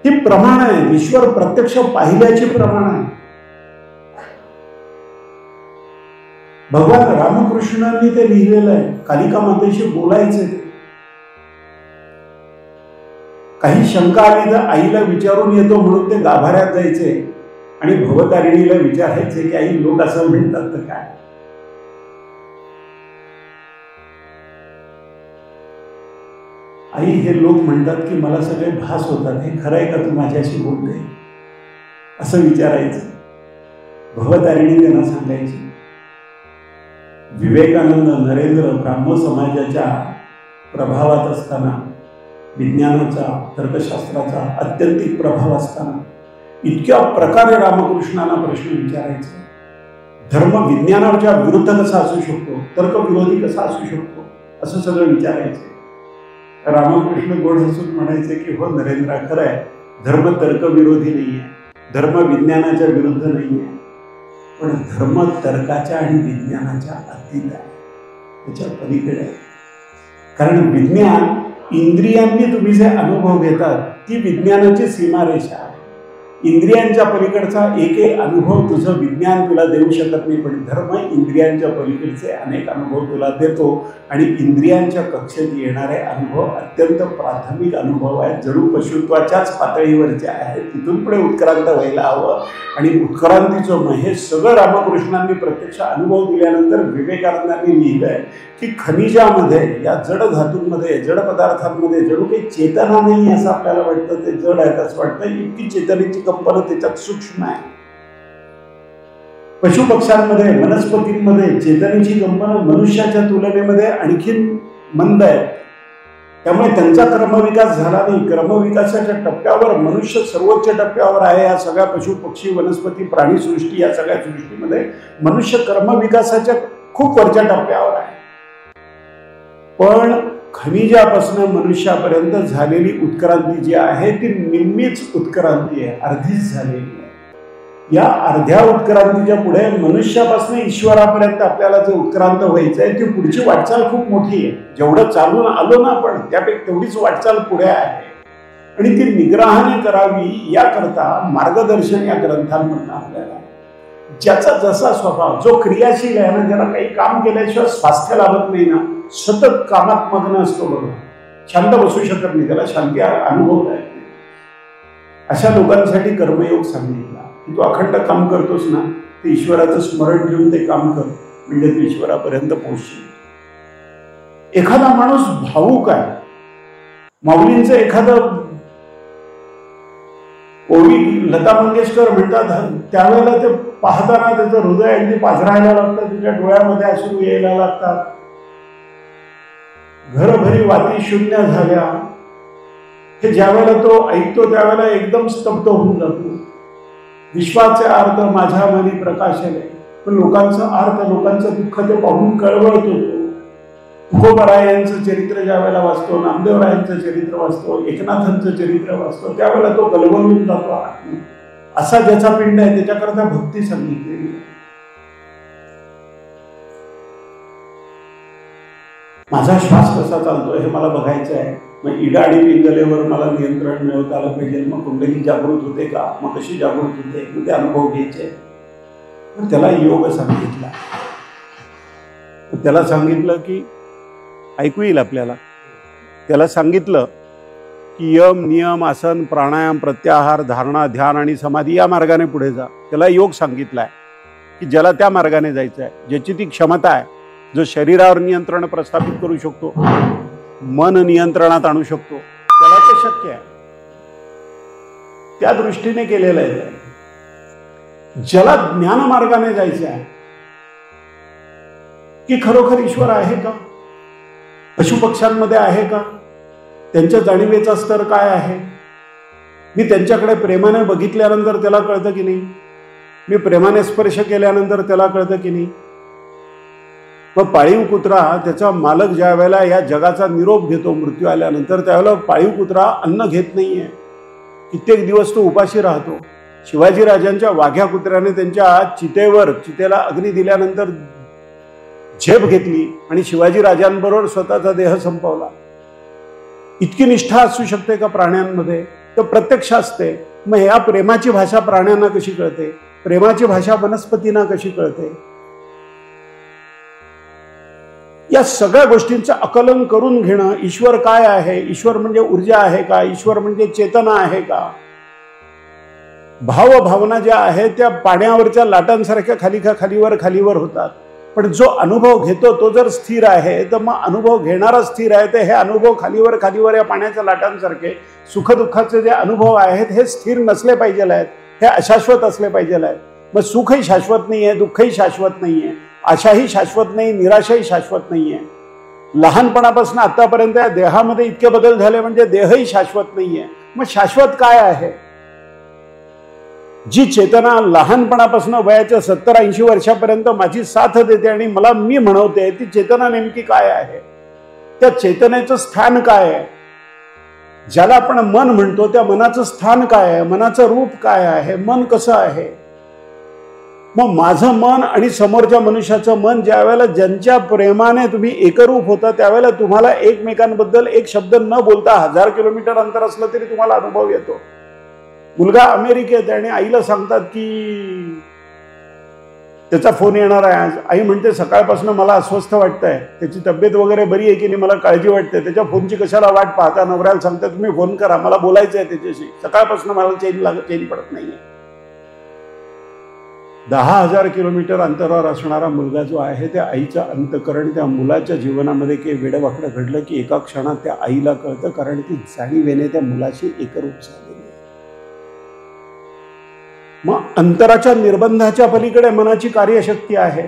ही प्रमाण आहे. ईश्वर प्रत्यक्ष पाहिल्याची प्रमाण आहे. भगवान रामकृष्णांनी ते लिहिलेलं आहे. कालिका मातेशी बोलायचे, काही शंका आली तर आईला विचारून येतो म्हणून ते गाभाऱ्यात जायचे आणि भवतारिणीला विचारायचे की आई लोक असं म्हणतात तर काय. आई हे लोक म्हणतात की मला सगळे भास होतात, हे खरं आहे का तू माझ्याशी बोलते, असं विचारायचं. भवतारिणी त्यांना सांगायची. विवेकानंद नरेंद्र ब्राह्म समाजाच्या प्रभावात असताना, विज्ञानाचा, तर्कशास्त्राचा अत्यंतिक प्रभाव असताना इतक्या प्रकारे रामकृष्णांना प्रश्न विचारायचे. धर्म विज्ञानाच्या विरुद्ध कसा असू शकतो, तर्कविरोधी कसा असू शकतो, असं सगळं विचारायचे. रामकृष्ण गोड हसून म्हणायचे की हो नरेंद्र, खरं आहे, धर्म तर्कविरोधी नाही आहे, धर्म विज्ञानाच्या विरुद्ध नाही आहे, पण धर्म तर्काच्या आणि विज्ञानाच्या अतीत आहे, त्याच्या पलीकडे आहे. कारण विज्ञान, इंद्रियांनी तुम्ही जे अनुभव घेतात ती विज्ञानाची सीमारेषा आहे. इंद्रियांच्या पलीकडचा एक एक अनुभव तुझं विज्ञान तुला देऊ शकत नाही, पण धर्म इंद्रियांच्या पलीकडचे अनेक अनुभव तुला देतो. आणि इंद्रियांच्या कक्षेत येणारे अनुभव अत्यंत प्राथमिक अनुभव आहेत, जणू पशुत्वाच्याच पातळीवरचे आहेत. तिथून पुढे उत्क्रांत व्हायला हवं. आणि उत्क्रांतीचं हे सगळं रामकृष्णांनी प्रत्यक्ष अनुभव दिल्यानंतर विवेकानंदांनी लिहिलं आहे की खनिजामध्ये, या जड धातूंमध्ये, जड पदार्थांमध्ये जणू काही चेतना नाही असं आपल्याला वाटतं, ते जड आहेत असं वाटतं. इतकी चेतनेची कंपनं त्याच्यात सूक्ष्म आहे. पशुपक्ष्यांमध्ये, वनस्पतींमध्ये चेतनेची कंपनं मनुष्याच्या तुलनेमध्ये आणखीन मंद आहे. त्यामुळे त्यांचा क्रमविकास झाला नाही. क्रमविकासाच्या टप्प्यावर मनुष्य सर्वोच्च टप्प्यावर आहे. या सगळ्या पशु पक्षी वनस्पती प्राणीसृष्टी, या सगळ्या सृष्टीमध्ये मनुष्य क्रमविकासाच्या खूप वरच्या टप्प्यावर आहे. पण खनिजापासून मनुष्यापर्यंत झालेली उत्क्रांती जी आहे ती निम्मीच उत्क्रांती आहे, अर्धीच झालेली आहे. या अर्ध्या उत्क्रांतीच्या पुढे मनुष्यापासून ईश्वरापर्यंत आपल्याला जे उत्क्रांत व्हायचं आहे ती पुढची वाटचाल खूप मोठी आहे. जेवढं चालून आलो ना आपण त्यापेक्षा तेवढीच वाटचाल पुढे आहे. आणि ती निग्रहाने करावी याकरता मार्गदर्शन या ग्रंथांमधून आपल्याला, ज्याचा जसा स्वभाव, जो क्रियाशील आहे ना, ज्याला काही काम केल्याशिवाय स्वास्थ्य लाभत नाही ना, सतत कामात मग्न असतो बघा, शांत बसू शकत नाही, त्याला शांती अनुभवता येत नाही, अशा लोकांसाठी कर्मयोग सांगितला की तू अखंड काम करतोस ना, ते ईश्वराचं स्मरण ठेवून ते काम कर, म्हणजे तू ईश्वरापर्यंत पोहोचशील. एखादा माणूस भावूक आहे, माऊलींचं एखादं ओवी लता मंगेशकर म्हणतात, त्यावेळेला ते पाहताना त्याचं हृदय अगदी पाझरायला लागतं, तिच्या डोळ्यामध्ये अश्रू यायला लागतात. घरभरी वाती शून्य झाल्या, हे ज्या वेळेला तो ऐकतो त्यावेळेला एकदम स्तब्ध होऊन जातो. विश्वाचे अर्थ माझ्या मनी प्रकाशले, पण लोकांचं अर्थ, लोकांचं दुःख ते पाहून कळवळतो. तुकोबारायांचं चरित्र ज्या वेळेला वाचतो, नामदेवरायांचं चरित्र वाचतो, एकनाथांचं चरित्र वाचतो, त्यावेळेला तो गलबलून जातो. असा ज्याचा पिंड आहे त्याच्याकरता भक्ती सांगितलेली. माझा श्वास कसा चालतोय हे मला बघायचं आहे. मग इडा आणि पिंगलेवर मला नियंत्रण मिळवता आलं पाहिजे. मग कुंडली जागृत होते का, मग कशी जागृत होते, मग ते अनुभव घ्यायचे. मग त्याला योग सांगितला. त्याला सांगितलं की ऐकू येईल आपल्याला. त्याला सांगितलं की यम, नियम, आसन, प्राणायाम, प्रत्याहार, धारणा, ध्यान आणि समाधी या मार्गाने पुढे जा. त्याला योग सांगितलाय की ज्याला त्या मार्गाने जायचं आहे, ज्याची ती क्षमता आहे, जो शरीरावर नियंत्रण प्रस्थापित करू शकतो, मन नियंत्रणात आणू शकतो, त्याला ते शक्य आहे. त्या दृष्टीने केलेलं आहे. ज्याला ज्ञान मार्गाने जायचं आहे की खरोखर ईश्वर आहे का, पशुपक्ष्यांमध्ये आहे का, त्यांच्या जाणीवेचा स्तर काय आहे, मी त्यांच्याकडे प्रेमाने बघितल्यानंतर त्याला कळतं की नाही, मी प्रेमाने स्पर्श केल्यानंतर त्याला कळतं की नाही. मग पाळीव कुत्रा, त्याचा मालक ज्या वेळेला या जगाचा निरोप घेतो मृत्यू आल्यानंतर, त्यावेळेला पाळीव कुत्रा अन्न घेत नाहीये, कित्येक दिवस तो उपाशी राहतो. शिवाजीराजांच्या वाघ्या कुत्र्याने त्यांच्या चितेला अग्नी दिल्यानंतर झेप घेतली आणि शिवाजीराजांबरोबर स्वतःचा देह संपवला. इतकी निष्ठा असू शकते का प्राण्यांमध्ये? तर प्रत्यक्ष असते. मग या प्रेमाची भाषा प्राण्यांना कशी कळते, प्रेमाची भाषा वनस्पतींना कशी कळते? या सगळ्या गोष्टींचं आकलन करून घेणं. ईश्वर काय आहे, ईश्वर म्हणजे ऊर्जा आहे का, ईश्वर म्हणजे चेतना आहे का. भावना ज्या आहेत त्या पाण्यावरच्या लाटांसारख्या खालीवर होतात. पण जो अनुभव घेतो तो जर स्थिर आहे, तर मग अनुभव घेणारा स्थिर आहे. तर हे अनुभव खालीवर या पाण्याच्या लाटांसारखे सुखदुःखाचे जे अनुभव आहेत हे स्थिर नसले पाहिजे आहेत, हे अशाश्वत असले पाहिजे आहेत. मग सुखही शाश्वत नाही आहे, दुःखही शाश्वत नाही आहे, आशाही शाश्वत नाही, निराशाही शाश्वत नाही आहे. लहानपणापासून आतापर्यंत या देहामध्ये इतके बदल झाले म्हणजे देहही शाश्वत नाही आहे. मग शाश्वत काय आहे? जी चेतना लहानपणापासून वयाच्या 70-80 वर्षापर्यंत माझी साथ देते आणि मला मी म्हणवते, ती चेतना नेमकी काय आहे? त्या चेतनेचं स्थान काय आहे? ज्याला आपण मन म्हणतो त्या मनाचं स्थान काय आहे, मनाचं रूप काय आहे, मन कसं आहे? मग माझं मन आणि समोरच्या मनुष्याचं मन ज्या वेळेला ज्यांच्या प्रेमाने तुम्ही एकरूप होता, त्यावेळेला तुम्हाला एकमेकांबद्दल एक शब्द न बोलता 1000 किलोमीटर अंतर असलं तरी तुम्हाला अनुभव येतो. मुलगा अमेरिकेत आणि आईला सांगतात की त्याचा फोन येणार आहे आज. आई म्हणते सकाळपासून मला अस्वस्थ वाटतंय, त्याची तब्येत वगैरे बरी आहे की नाही, मला काळजी वाटते. त्याच्या फोनची कशाला वाट पाहता? नवऱ्याला सांगतात तुम्ही फोन करा, मला बोलायचं आहे त्याच्याशी, सकाळपासून मला चैन पडत नाहीये. 10,000 किलोमीटर अंतरावर असणारा मुलगा जो आहे त्या आईचं अंतकरण त्या मुलाच्या जीवनामध्ये काही वेडवाकडं घडलं की एका क्षणात त्या आईला कळतं, कारण ती जाणीवेने त्या मुलाशी एकरूप झालेली आहे. मग अंतराच्या निर्बंधाच्या पलीकडे मनाची कार्यशक्ती आहे.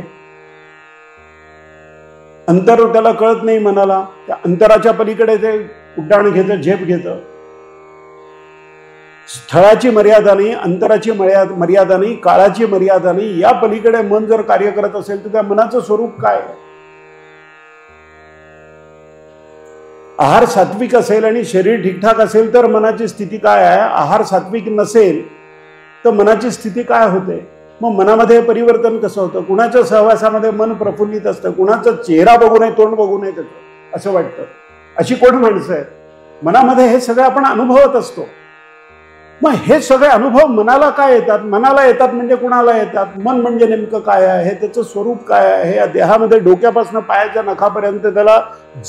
अंतर त्याला कळत नाही मनाला, त्या अंतराच्या पलीकडे ते उड्डाण घेतं, झेप घेतं. स्थळाची मर्यादा नाही, अंतराची मर्यादा नाही, काळाची मर्यादा नाही, या पलीकडे मन जर कार्य करत असेल तर त्या मनाचं स्वरूप काय? आहार सात्विक असेल आणि शरीर ठीकठाक असेल तर मनाची स्थिती काय आहे? आहार सात्विक नसेल तर मनाची स्थिती काय होते? मग मनामध्ये परिवर्तन कसं होतं? कुणाच्या सहवासामध्ये मन प्रफुल्लित असतं, कुणाचा चेहरा बघू नये, तोंड बघू नये त्याचं असं वाटतं. अशी कोण माणसं आहेत? मनामध्ये हे सगळं आपण अनुभवत असतो. मग हे सगळे अनुभव मनाला काय येतात? मनाला येतात म्हणजे कुणाला येतात? मन म्हणजे नेमकं काय आहे, त्याचं स्वरूप काय आहे? या देहामध्ये डोक्यापासून पायाच्या नखापर्यंत त्याला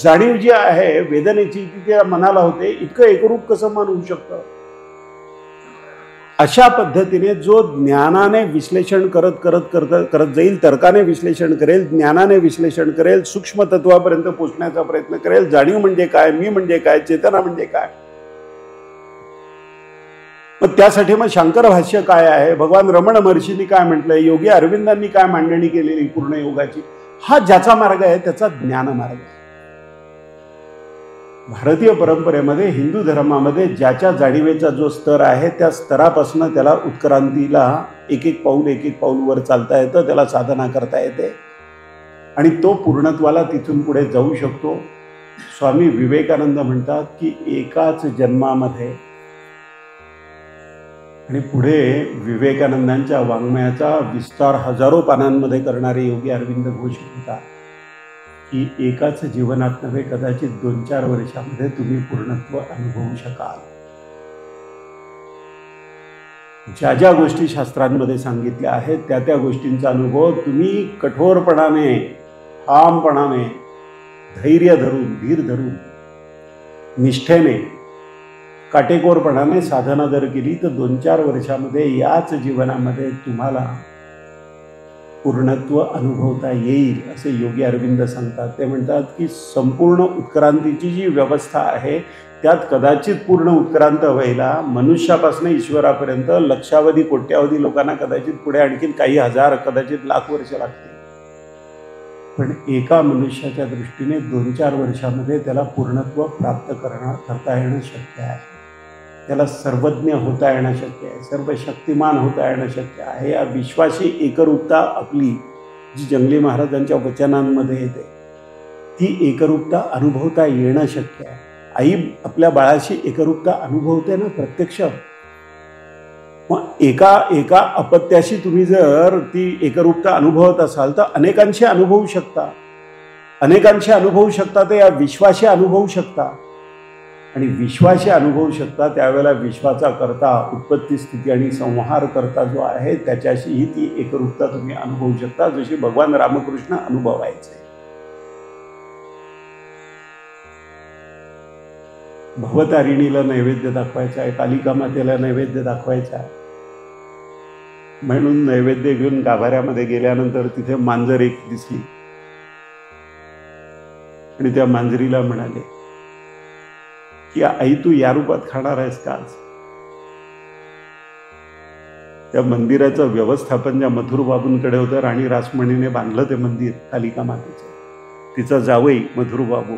जाणीव जी आहे वेदनेची ती त्या मनाला होते. इतकं एकरूप कसं मन होऊ शकतं? अशा पद्धतीने जो ज्ञानाने विश्लेषण करत जाईल, तर्काने विश्लेषण करेल, ज्ञानाने विश्लेषण करेल, सूक्ष्म तत्वापर्यंत पोहोचण्याचा प्रयत्न करेल, जाणीव म्हणजे काय, मी म्हणजे काय, चेतना म्हणजे काय. मग त्यासाठी मग शंकर भाष्य काय आहे, भगवान रमण महर्षींनी काय म्हटलंय, योगी अरविंदांनी काय मांडणी केलेली पूर्ण योगाची, हा ज्याचा मार्ग आहे त्याचा ज्ञान मार्ग आहे. भारतीय परंपरेमध्ये, हिंदू धर्मामध्ये ज्याच्या जाणीवेचा जो स्तर आहे त्या स्तरापासून त्याला उत्क्रांतीला एक एक पाऊल वर चालता येतं, त्याला साधना करता येते आणि तो पूर्णत्वाला तिथून पुढे जाऊ शकतो. स्वामी विवेकानंद म्हणतात की एकाच जन्मामध्ये, आणि पुढे विवेकानंदांच्या वाङ्मयाचा विस्तार हजारो पानांमध्ये करणारे योगी अरविंद घोष म्हणतात की एकाच जीवनात नव्हे, कदाचित 2-4 वर्षामध्ये तुम्ही पूर्णत्व अनुभवू शकाल. ज्या ज्या गोष्टी शास्त्रांमध्ये सांगितल्या आहेत त्या त्या गोष्टींचा अनुभव तुम्ही कठोरपणाने, ठामपणाने, धैर्य धरून, धीर धरून, निष्ठेने, काटेकोरपणाने साधना जर केली तर 2-4 वर्षामध्ये याच जीवनामध्ये तुम्हाला पूर्णत्व अनुभवता येईल, असे योगी अरविंद सांगतात. ते म्हणतात की संपूर्ण उत्क्रांतीची जी व्यवस्था आहे त्यात कदाचित पूर्ण उत्क्रांत व्हायला मनुष्यापासून ईश्वरापर्यंत लक्षावधी कोट्यावधी लोकांना कदाचित पुढे आणखीन काही हजार, कदाचित लाख वर्ष लागतील. पण एका मनुष्याच्या दृष्टीने 2-4 वर्षामध्ये त्याला पूर्णत्व प्राप्त करता येणं शक्य आहे. त्याला सर्वज्ञ होता येणं शक्य आहे, सर्व शक्तिमान होता येणं शक्य आहे. या विश्वाची एकरूपता आपली जी जंगली महाराजांच्या वचनांमध्ये येते ती एकरूपता अनुभवता येणं शक्य आहे. आई आपल्या बाळाशी एकरूपता अनुभवते ना प्रत्यक्ष. मग एका अपत्याशी तुम्ही जर ती एकरूपता अनुभवत असाल तर अनेकांशी अनुभवू शकता, अनेकांशी अनुभवू शकता, तर या विश्वाशी अनुभवू शकता. आणि विश्वाशी अनुभवू शकता त्यावेळेला विश्वाचा करता, उत्पत्ती, स्थिती आणि संहार करता जो आहे त्याच्याशीही ती एकरूपता तुम्ही अनुभवू शकता, जशी भगवान रामकृष्ण अनुभवायचे. भवतारिणीला नैवेद्य दाखवायचा आहे, कालिका मातेला नैवेद्य दाखवायचा आहे म्हणून नैवेद्य घेऊन गाभाऱ्यामध्ये गेल्यानंतर तिथे मांजर एक दिसली आणि त्या मांजरीला म्हणाले की आई तू या रूपात खाणार आहेस का आज? त्या मंदिराचं व्यवस्थापन ज्या मथुर बाबूंकडे होतं, राणी रासमणीने बांधलं ते मंदिर कालिका मातेचं. तिचा जावई मथुर बाबू,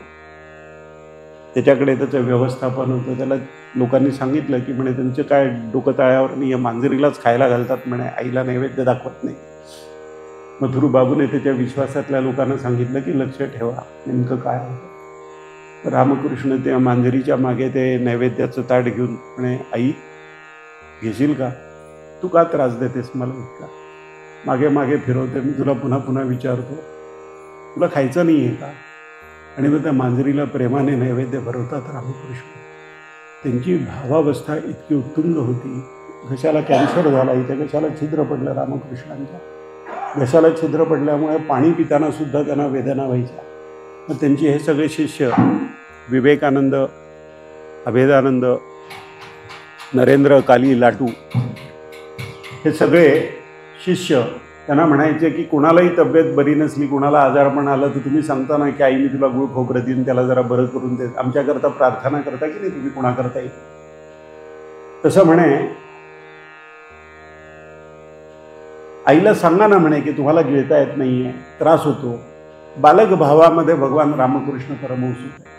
त्याच्याकडे त्याचं व्यवस्थापन होतं. त्याला लोकांनी सांगितलं की म्हणे त्यांचं काय डोकं ताळ्यावर नाही, मांजरीलाच खायला घालतात म्हणे, आईला नैवेद्य दाखवत नाही. मथुर बाबूने त्याच्या विश्वासातल्या लोकांना सांगितलं की लक्ष ठेवा नेमकं काय होतं. रामकृष्ण त्या मांजरीच्या मागे ते नैवेद्याचं ताट घेऊन म्हणे, आई घेशील का? तू का त्रास देतेस मला इतका? मागे मागे फिरवते मी, तुला पुन्हा पुन्हा विचारतो, तुला खायचं नाही आहे का? आणि मग त्या मांजरीला प्रेमाने नैवेद्य भरवतात रामकृष्ण. त्यांची भावावस्था इतकी उत्तुंग होती. घशाला कॅन्सर झाला, इथे घशाला छिद्र पडलं रामकृष्णांच्या. घशाला छिद्र पडल्यामुळे पाणी पिताना सुद्धा त्यांना वेदना व्हायच्या. मग त्यांचे हे सगळे शिष्य विवेकानंद, अभेदानंद, नरेंद्र, काली, लाटू, हे सगळे शिष्य त्यांना म्हणायचे की कोणालाही तब्येत बरी नसली, कोणाला आजारपण आलं तर तुम्ही सांगता ना की आई मी तुला गुळ खोबरं देईन, त्याला जरा बरं करून दे, आमच्याकरता प्रार्थना करता की नाही तुम्ही कोणाकरता येईल? तसं म्हणे आईला सांगा ना म्हणे की तुम्हाला गिळता येत नाहीये, त्रास होतो. बालक भावामध्ये भगवान रामकृष्ण परमहंस होते.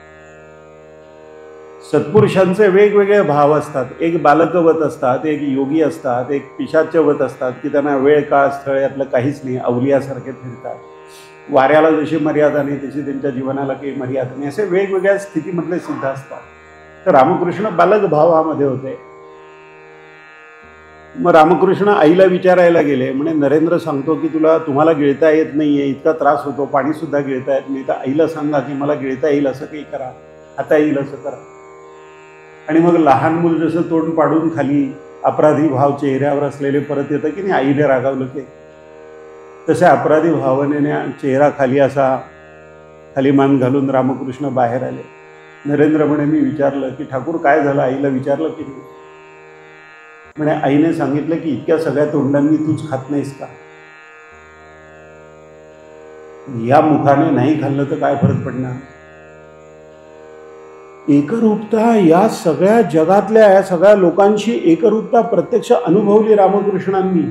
सत्पुरुषांचे वेगवेगळे भाव असतात. एक बालकवत असतात, एक योगी असतात, एक पिशाच्यवत असतात की त्यांना वेळ, काळ, स्थळ यातलं काहीच नाही, अवलियासारखे फिरतात. वाऱ्याला जशी मर्यादा नाही तशी त्यांच्या जीवनाला काही मर्यादा नाही, असे वेगवेगळ्या स्थितीमधले सिद्ध असतात. तर रामकृष्ण बालक भावामध्ये होते. मग रामकृष्ण आईला विचारायला गेले, म्हणे नरेंद्र सांगतो की तुम्हाला गिळता येत नाहीये, इतका त्रास होतो, पाणीसुद्धा गिळता येत नाही, तर आईला सांगा की मला गिळता येईल असं काही करा, आता येईल असं करा. आणि मग लहान मूल जसं तोंड पाडून खाली अपराधी भाव चेहऱ्यावर असलेले परत येतं की नाही, आईने रागावलं की तसे अपराधी भावनेने चेहरा खाली असा खाली मान घालून रामकृष्ण बाहेर आले. नरेंद्र म्हणे मी विचारलं की ठाकूर काय झालं, आईला विचारलं की नाही? म्हणे आईने सांगितलं की इतक्या सगळ्या तोंडांनी तूच खात नाहीस का? या मुखाने नाही खाल्लं तर काय फरक पडणार? एकरूपता, या सगळ्या जगातल्या या सगळ्या लोकांशी एकरूपता प्रत्यक्ष अनुभवली रामकृष्णांनी.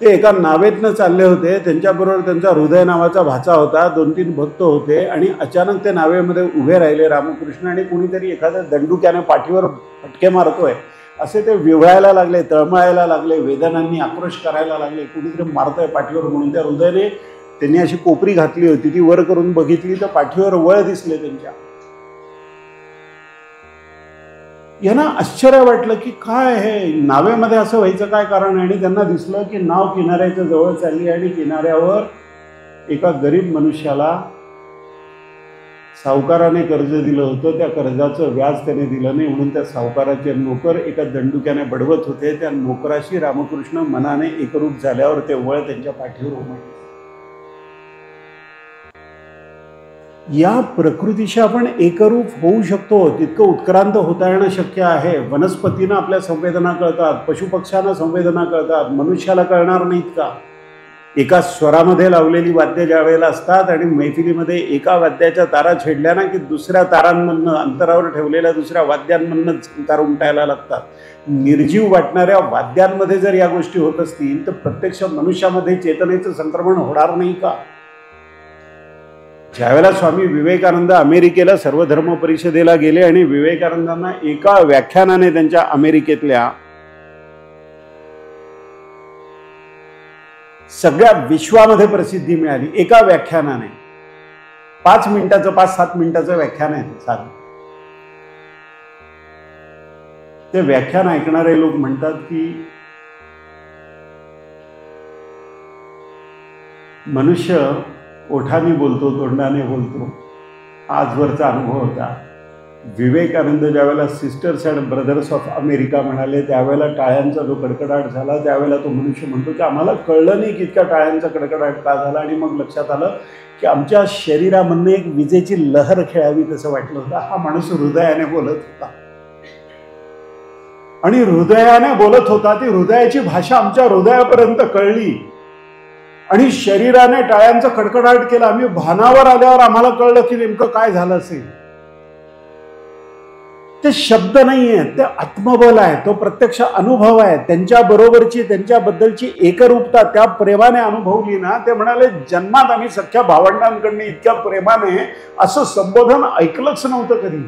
ते एका नावेतनं चालले होते, त्यांच्याबरोबर त्यांचा हृदय नावाचा भाचा होता, 2-3 भक्त होते, आणि अचानक ते नावेमध्ये उभे राहिले रामकृष्ण, आणि कुणीतरी एखाद्या दंडुक्याने पाठीवर फटके मारतोय असे ते विव्हायला लागले, तळमळायला लागले, वेदनांनी आक्रोश करायला लागले, कुणीतरी मारतोय पाठीवर म्हणून. त्या हृदयाने त्यांनी अशी कोपरी घातली होती, ती वर करून बघितली तर पाठीवर वळ दिसले त्यांच्या. यांना आश्चर्य वाटलं की काय हे नावेमध्ये असं व्हायचं काय कारण आहे. आणि त्यांना दिसलं की नाव किनाऱ्याच्या जवळ चालली, आणि किनाऱ्यावर एका गरीब मनुष्याला सावकाराने कर्ज दिलं होतं, त्या कर्जाचं व्याज त्याने दिलं नाही म्हणून त्या सावकाराचे नोकर एका दंडुक्याने बडवत होते. त्या नोकराशी रामकृष्ण मनाने एकरूप झाल्यावर ते वळ त्यांच्या पाठीवर उमटले. या प्रकृतीशी आपण एकरूप होऊ शकतो, तितकं उत्क्रांत होता येणं शक्य आहे. वनस्पतींना आपल्या संवेदना कळतात, पशुपक्ष्यांना संवेदना कळतात, मनुष्याला कळणार नाहीत का? एका स्वरामध्ये लावलेली वाद्य ज्या वेळेला असतात आणि मैफिलीमध्ये एका वाद्याच्या तारा छेडल्या ना की दुसऱ्या तारांमधनं, अंतरावर ठेवलेल्या दुसऱ्या वाद्यांमधनं तार उमटायला लागतात. निर्जीव वाटणाऱ्या वाद्यांमध्ये जर या गोष्टी होत असतील तर प्रत्यक्ष मनुष्यामध्ये चेतनेचं संक्रमण होणार नाही का? ज्यावेळेला स्वामी विवेकानंद अमेरिकेला सर्वधर्म परिषदेला गेले आणि विवेकानंदांना एका व्याख्यानाने त्यांच्या अमेरिकेतल्या सगळ्या विश्वामध्ये प्रसिद्धी मिळाली, एका व्याख्यानाने. 5 मिनिटाचं 5-7 मिनिटाचं व्याख्यान आहे साधं. ते व्याख्यान ऐकणारे लोक म्हणतात की मनुष्य ओठाने बोलतो, तोंडाने बोलतो. आजवरचा अनुभव होता. विवेकानंद ज्यावेळेला sisters and brothers of America म्हणाले त्यावेळेला टाळ्यांचा जो कडकडाट झाला, त्यावेळेला तो मनुष्य म्हणतो की आम्हाला कळलं नाही की इतक्या टाळ्यांचा कडकडाट का झाला, आणि मग लक्षात आलं की आमच्या शरीरामधनं एक विजेची लहर खेळावी तसं वाटलं होतं. हा माणूस हृदयाने बोलत होता, आणि हृदयाने बोलत होता. ती हृदयाची भाषा आमच्या हृदयापर्यंत कळली, आणि शरीराने टाळ्यांचा कडकडाट केला. आम्ही भानावर आल्यावर आम्हाला कळलं की नेमकं काय झालं असेल. ते शब्द नाहीये, ते आत्मबल आहे, तो प्रत्यक्ष अनुभव आहे. त्यांच्या बरोबरची, त्यांच्याबद्दलची एकरूपता त्या प्रेमाने अनुभवली ना. ते म्हणाले जन्मात आम्ही सख्या भावंडांकडनं इतक्या प्रेमाने असं संबोधन ऐकलंच नव्हतं कधी.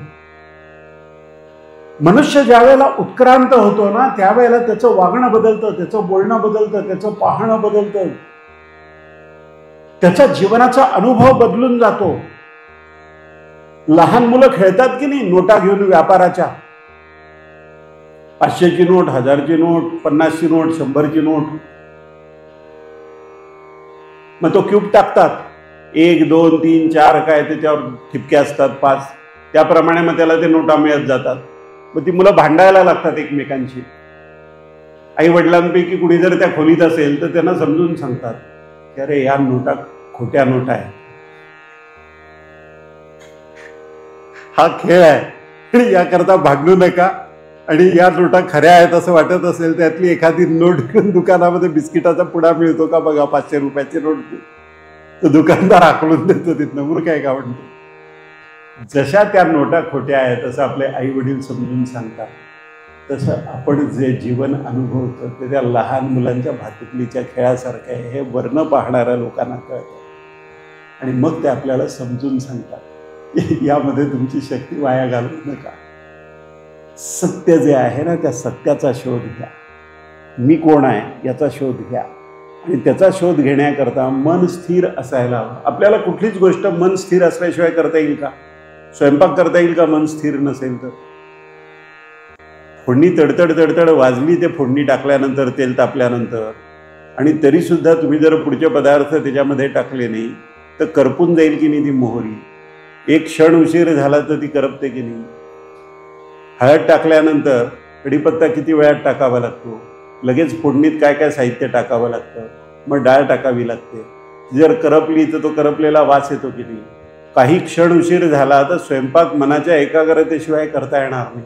मनुष्य ज्या वेळेला उत्क्रांत होतो ना त्यावेळेला त्याचं वागणं बदलतं, त्याचं बोलणं बदलतं, त्याचं पाहणं बदलतं, त्याच्या जीवनाचा अनुभव बदलून जातो. लहान मुलं खेळतात की नाही नोटा घेऊन व्यापाराच्या, 500ची नोट, 1000ची नोट, 50ची नोट, 100ची नोट. मग तो क्यूब टाकतात, 1, 2, 3, 4 काय त्याच्यावर ठिपके असतात 5, त्याप्रमाणे मग त्याला ते नोटा मिळत जातात. मग ती मुलं भांडायला लागतात एकमेकांशी. आई वडिलांपैकी कुणी जर त्या खोलीत असेल तर त्यांना समजून सांगतात की अरे या नोटा खोट्या नोटा आहेत, हा खेळ आहे आणि याकरता भांडू नका, आणि या नोटा खऱ्या आहेत असं वाटत असेल त्यातली एखादी नोट घेऊन दुकानामध्ये बिस्किटाचा पुडा मिळतो का बघा, 500 रुपयाची नोट, तर दुकानदार आकलून देतो तिथनं. मूर्ख आहे का म्हणतो. जशा त्या नोटा खोट्या आहेत असं आपले आई वडील समजून सांगतात, तसं आपण जे जीवन अनुभवतो ते त्या लहान मुलांच्या भातुकलीच्या खेळासारखं आहे. हे वर्ण पाहणाऱ्या लोकांना कळतं, आणि मग ते आपल्याला समजून सांगतात यामध्ये तुमची शक्ती वाया घालवू नका. सत्य जे आहे ना त्या सत्याचा शोध घ्या. मी कोण आहे याचा शोध घ्या, आणि त्याचा शोध घेण्याकरता मन स्थिर असायला हवं. आपल्याला कुठलीच गोष्ट मन स्थिर असल्याशिवाय करता येईल का? स्वयंपाक करता येईल का मन स्थिर नसेल तर? फोडणी तडतड तडतड वाजली, ते फोडणी टाकल्यानंतर, तेल तापल्यानंतर, आणि तरीसुद्धा तुम्ही जर पुढचे पदार्थ त्याच्यामध्ये टाकले नाही तर करपून जाईल की नाही ती मोहरी. एक क्षण उशीर झाला तर ती करपते की नाही. हळद टाकल्यानंतर कढीपत्ता किती वेळात टाकावा लागतो, लगेच फोडणीत काय काय साहित्य टाकावं लागतं, मग डाळ टाकावी लागते. जर करपली तर तो करपलेला वास येतो की नाही. काही क्षण उशीर झाला तर स्वयंपाक मनाच्या एकाग्रतेशिवाय करता येणार नाही.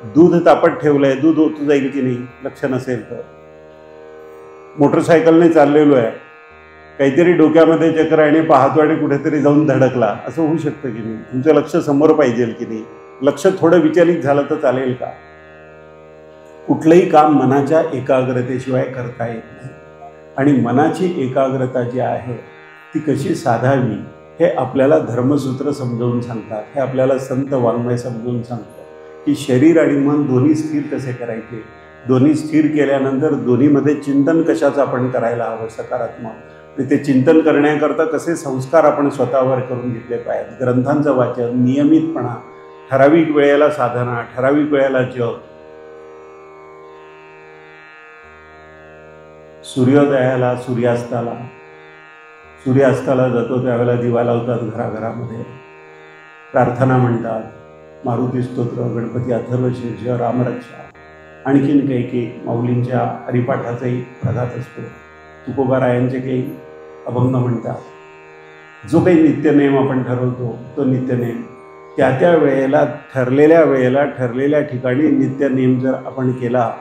दूध तापत ठेवलंय, दूध होत जाईल की नाही लक्ष नसेल तर. मोटरसायकलने चाललेलो आहे, काहीतरी डोक्यामध्ये चक्र आणि पाहतो आणि कुठेतरी जाऊन धडकला, असं होऊ शकतं की नाही. तुमचं लक्ष समोर पाहिजे की नाही. लक्ष थोडं विचलित झालं तर चालेल का. कुठलंही काम मनाच्या एकाग्रतेशिवाय करता येत नाही. आणि मनाची एकाग्रता जी आहे ती कशी साधावी हे आपल्याला धर्मसूत्र समजावून सांगतात. हे आपल्याला संत वाङ्मय समजावून सांगतात की शरीर आणि मन दोन्ही स्थिर कसे करायचे. दोन्ही स्थिर केल्यानंतर दोन्हीमध्ये चिंतन कशाचं आपण करायला हवं सकारात्मक. ते चिंतन करण्याकरता कसे संस्कार आपण स्वतःवर करून घेतले पाहिजेत. ग्रंथांचं वाचन, नियमितपणा, ठराविक वेळेला साधना, ठराविक वेळेला जप. सूर्योदयाला, सूर्यास्ताला जातो त्यावेळेला दिवा लावतात घराघरामध्ये, प्रार्थना म्हणतात, मारुती स्तोत्र, गणपती अथर्वशीर्ष, रामरक्षा, आणखीन काही माऊलींच्या हरिपाठाचाही प्रघात असतो. तुकोबारायांचे काही अभंग म्हणतात. जो काही नित्यनेम आपण ठरवतो तो नित्यनेम त्या त्या वेळेला ठरलेल्या ठिकाणी नित्यनेम जर आपण केला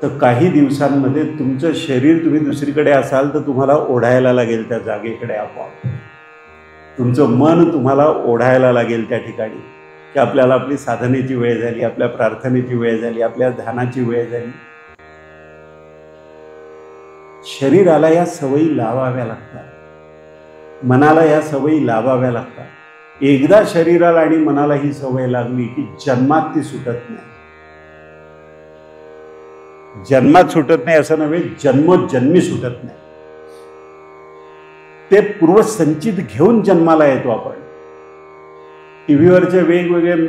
तर काही दिवसांमध्ये तुमचं शरीर, तुम्ही दुसरीकडे असाल तर तुम्हाला ओढायला लागेल त्या जागेकडे आपोआप. तुमचं मन तुम्हाला ओढायला लागेल त्या ठिकाणी की आपल्याला आपली साधनेची वेळ झाली, आपल्या प्रार्थनेची वेळ झाली, आपल्या ध्यानाची वेळ झाली. शरीराला या सवयी लावाव्या लागतात, मनाला या सवयी लावाव्या लागतात. एकदा शरीराला आणि मनाला ही सवय लागली की जन्मात ती सुटत नाही. जन्मात सुटत नाही असं नव्हे, जन्मोजन्मी सुटत नाही. ते पूर्वसंचित घेऊन जन्माला येतो आपण. टीव्हीवरचे वेगवेगळे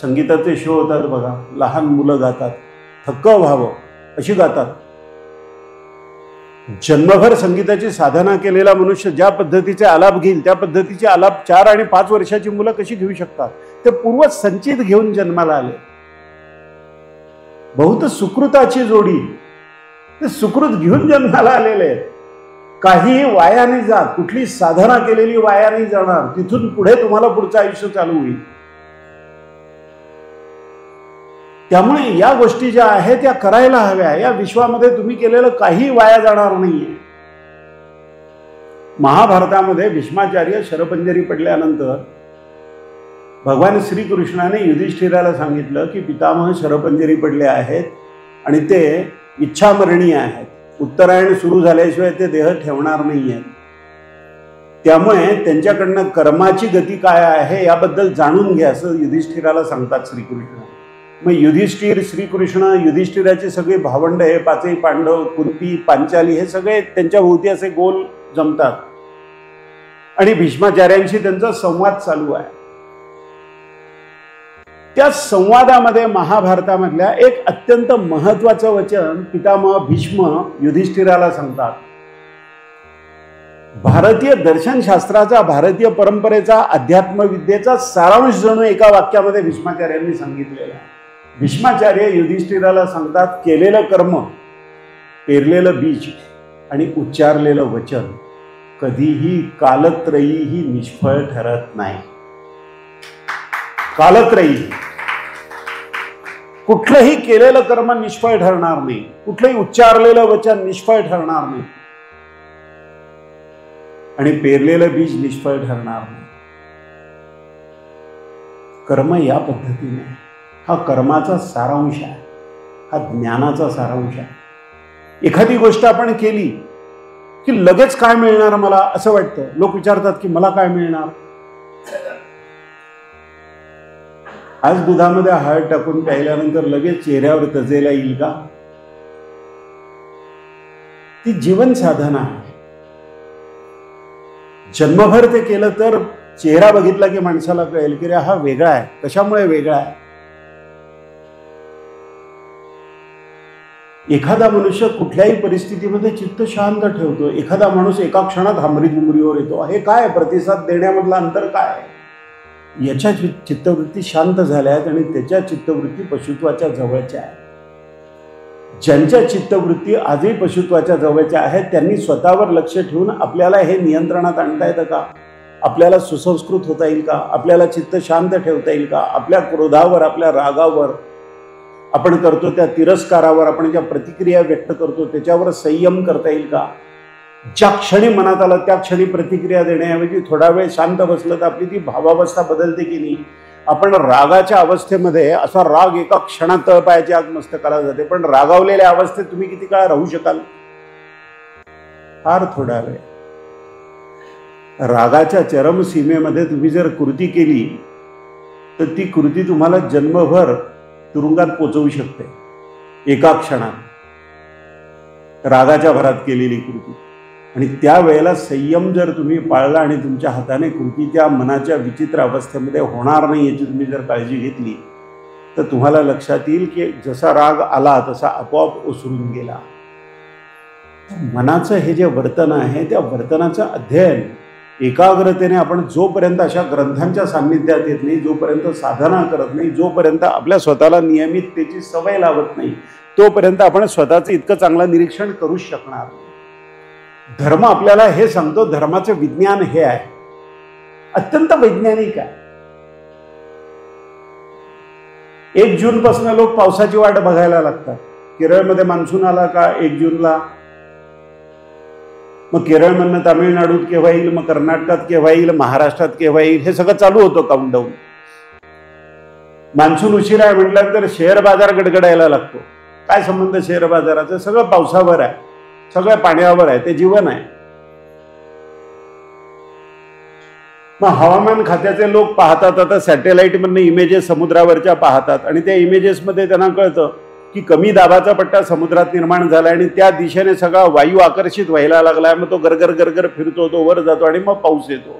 संगीताचे शो होतात बघा, लहान मुलं गातात, थक्क व्हावं अशी गातात. जन्मभर संगीताची साधना केलेला मनुष्य ज्या पद्धतीचे आलाप घेईल त्या पद्धतीचे आलाप 4 आणि 5 वर्षाची मुलं कशी घेऊ शकतात. ते पूर्वसंचित घेऊन जन्माला आले. बहुत सुकृताची जोडी, ते सुकृत घेऊन जन्माला आलेले आहेत. काही वाया नाही जात, कुठली साधना केलेली वाया नाही जाणार. तिथून पुढे तुम्हाला पुढचं आयुष्य चालू होईल. त्यामुळे या गोष्टी ज्या आहेत त्या करायला हव्या. या विश्वामध्ये तुम्ही केलेलं काही वाया जाणार नाहीये. महाभारतामध्ये भीष्माचार्य शरपंजरी पडल्यानंतर भगवान श्रीकृष्णाने युधिष्ठिराला सांगितलं की पितामह शरपंजरी पडले आहेत आणि ते इच्छामरणी आहेत. उत्तरायण सुरू झाल्याशिवाय ते देह ठेवणार नाही आहेत. त्यामुळे त्यांच्याकडनं कर्माची गती काय आहे याबद्दल जाणून घ्या असं युधिष्ठिराला सांगतात श्रीकृष्ण. मग युधिष्ठिर, श्रीकृष्ण, युधिष्ठिराचे सगळे भावंड हे 5 पांडव, कुंती, पांचाली हे सगळे त्यांच्या भोवती असे गोल जमतात आणि भीष्माचार्यांशी त्यांचा संवाद चालू आहे. त्या संवादामध्ये महाभारतामधल्या एक अत्यंत महत्वाचं वचन पितामह भीष्म युधिष्ठिराला सांगतात. भारतीय दर्शनशास्त्राचा, भारतीय परंपरेचा, अध्यात्मविद्येचा सारांश जणू एका वाक्यामध्ये भीष्माचार्यांनी सांगितलेला आहे. भीष्माचार्य युधिष्ठिराला सांगतात, केलेलं कर्म, पेरलेलं बीज आणि उच्चारलेलं वचन कधीही कालत्रयीही निष्फळ ठरत नाही. कालत्रयी कुठलंही केलेलं कर्म निष्फळ ठरणार नाही, कुठलंही उच्चारलेलं वचन निष्फळ ठरणार नाही आणि पेरलेलं बीज निष्फळ ठरणार नाही. कर्म या पद्धतीने, हा कर्माचा सारांश आहे, हा ज्ञानाचा सारांश आहे. एखादी गोष्ट आपण केली की लगेच काय मिळणार मला असं वाटतं. लोक विचारतात की मला काय मिळणार. आज दुधामध्ये हळद टाकून प्यायल्यानंतर लगेच चेहऱ्यावर तजेला येईल का. ती जीवन साधना आहे. जन्मभर ते केलं तर चेहरा बघितला की माणसाला कळेल की रे हा वेगळा आहे. कशामुळे वेगळा आहे. एखादा मनुष्य कुठल्याही परिस्थितीमध्ये चित्त शांत ठेवतो. एखादा माणूस एका क्षणात हमरीदुमरीवर येतो. हे काय प्रतिसाद देण्यामधलं अंतर काय. याच्या चित्तवृत्ती शांत झाल्या आहेत आणि त्याच्या चित्तवृत्ती पशुत्वाच्या जवळच्या आहेत. ज्यांच्या चित्तवृत्ती आजही पशुत्वाच्या जवळच्या आहेत त्यांनी स्वतःवर लक्ष ठेवून आपल्याला हे नियंत्रणात आणता येतं का. आपल्याला सुसंस्कृत होता येईल का? आपल्याला चित्त शांत ठेवता येईल का? आपल्या क्रोधावर, आपल्या रागावर, आपण करतो त्या तिरस्कारावर, आपण ज्या प्रतिक्रिया व्यक्त करतो त्याच्यावर संयम करता येईल का? ज्या क्षणी मनात आलं त्या क्षणी प्रतिक्रिया देण्याऐवजी थोडा वेळ शांत बसलं तर आपली ती भावावस्था बदलते की नाही? आपण रागाच्या अवस्थेमध्ये असा राग एका क्षणात तळपायाची आग मस्तकाला जाते, पण रागावलेल्या अवस्थेत तुम्ही किती काळ राहू शकाल? फार थोडा वेळ. रागाच्या चरम सीमेमध्ये तुम्ही जर कृती केली तर ती कृती तुम्हाला जन्मभर तुरुंगात पोचवू शकते एका क्षणात, रागाच्या भरात केलेली कृती. आणि त्यावेळेला संयम जर तुम्ही पाळला आणि तुमच्या हाताने कृती त्या मनाच्या विचित्र अवस्थेमध्ये होणार नाही याची तुम्ही जर काळजी घेतली तर तुम्हाला लक्षात येईल की जसा राग आला तसा आपोआप ओसरून गेला. मनाचं हे जे वर्तन आहे त्या वर्तनाचं अध्ययन एकाग्रतेने आपण जोपर्यंत अशा ग्रंथांच्या सान्निध्यात येत नाही, जोपर्यंत साधना करत नाही, जोपर्यंत आपल्या स्वतःला नियमिततेची सवय लावत नाही, तोपर्यंत आपण स्वतःचं इतकं चांगलं निरीक्षण करूच शकणार नाही. धर्म आपल्याला हे सांगतो, धर्माचं विज्ञान हे आहे, अत्यंत वैज्ञानिक आहे. 1 जूनपासून लोक पावसाची वाट बघायला लागतात. केरळमध्ये मान्सून आला का 1 जूनला, मग केरळमधनं तामिळनाडूत केव्हा येईल, मग कर्नाटकात केव्हा येईल, महाराष्ट्रात केव्हा येईल, हे सगळं चालू होतं काउंटडाऊन. मान्सून उशिरा आहे म्हटल्यानंतर शेअर बाजार गडगडायला लागतो. काय संबंध शेअर बाजाराचं? सगळं पावसावर आहे, सगळं पाण्यावर आहे, ते जीवन आहे. मग हवामान खात्याचे लोक पाहतात, आता सॅटेलाइटमधनं इमेजेस समुद्रावरच्या पाहतात आणि त्या इमेजेसमध्ये त्यांना कळतं की कमी दाबाचा पट्टा समुद्रात निर्माण झाला आणि त्या दिशेने सगळा वायू आकर्षित व्हायला लागलाय. मग तो गरगर गरगर फिरतो, तो वर जातो आणि मग पाऊस येतो.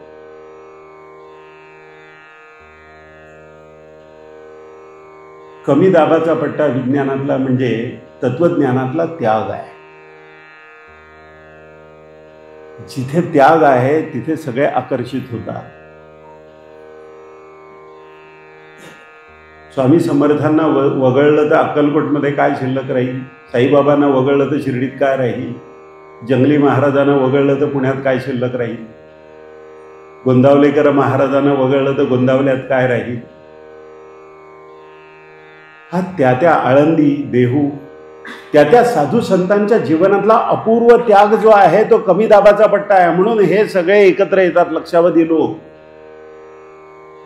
कमी दाबाचा पट्टा विज्ञानातला म्हणजे तत्वज्ञानातला त्याग आहे. जिथे त्याग आहे तिथे सगळे आकर्षित होतात. स्वामी समर्थांना वगळलं तर अक्कलकोटमध्ये काय शिल्लक राहील? साईबाबांना वगळलं तर शिर्डीत काय राहील? जंगली महाराजांना वगळलं तर पुण्यात काय शिल्लक राहील? गोंदावलेकर महाराजांना वगळलं तर गोंदावल्यात काय राहील? हा त्या आळंदी, देहू, त्या साधू संतांच्या जीवनातला अपूर्व त्याग जो आहे तो कमी दाबाचा पट्टा आहे. म्हणून हे सगळे एकत्र येतात. लक्षावधी लोक,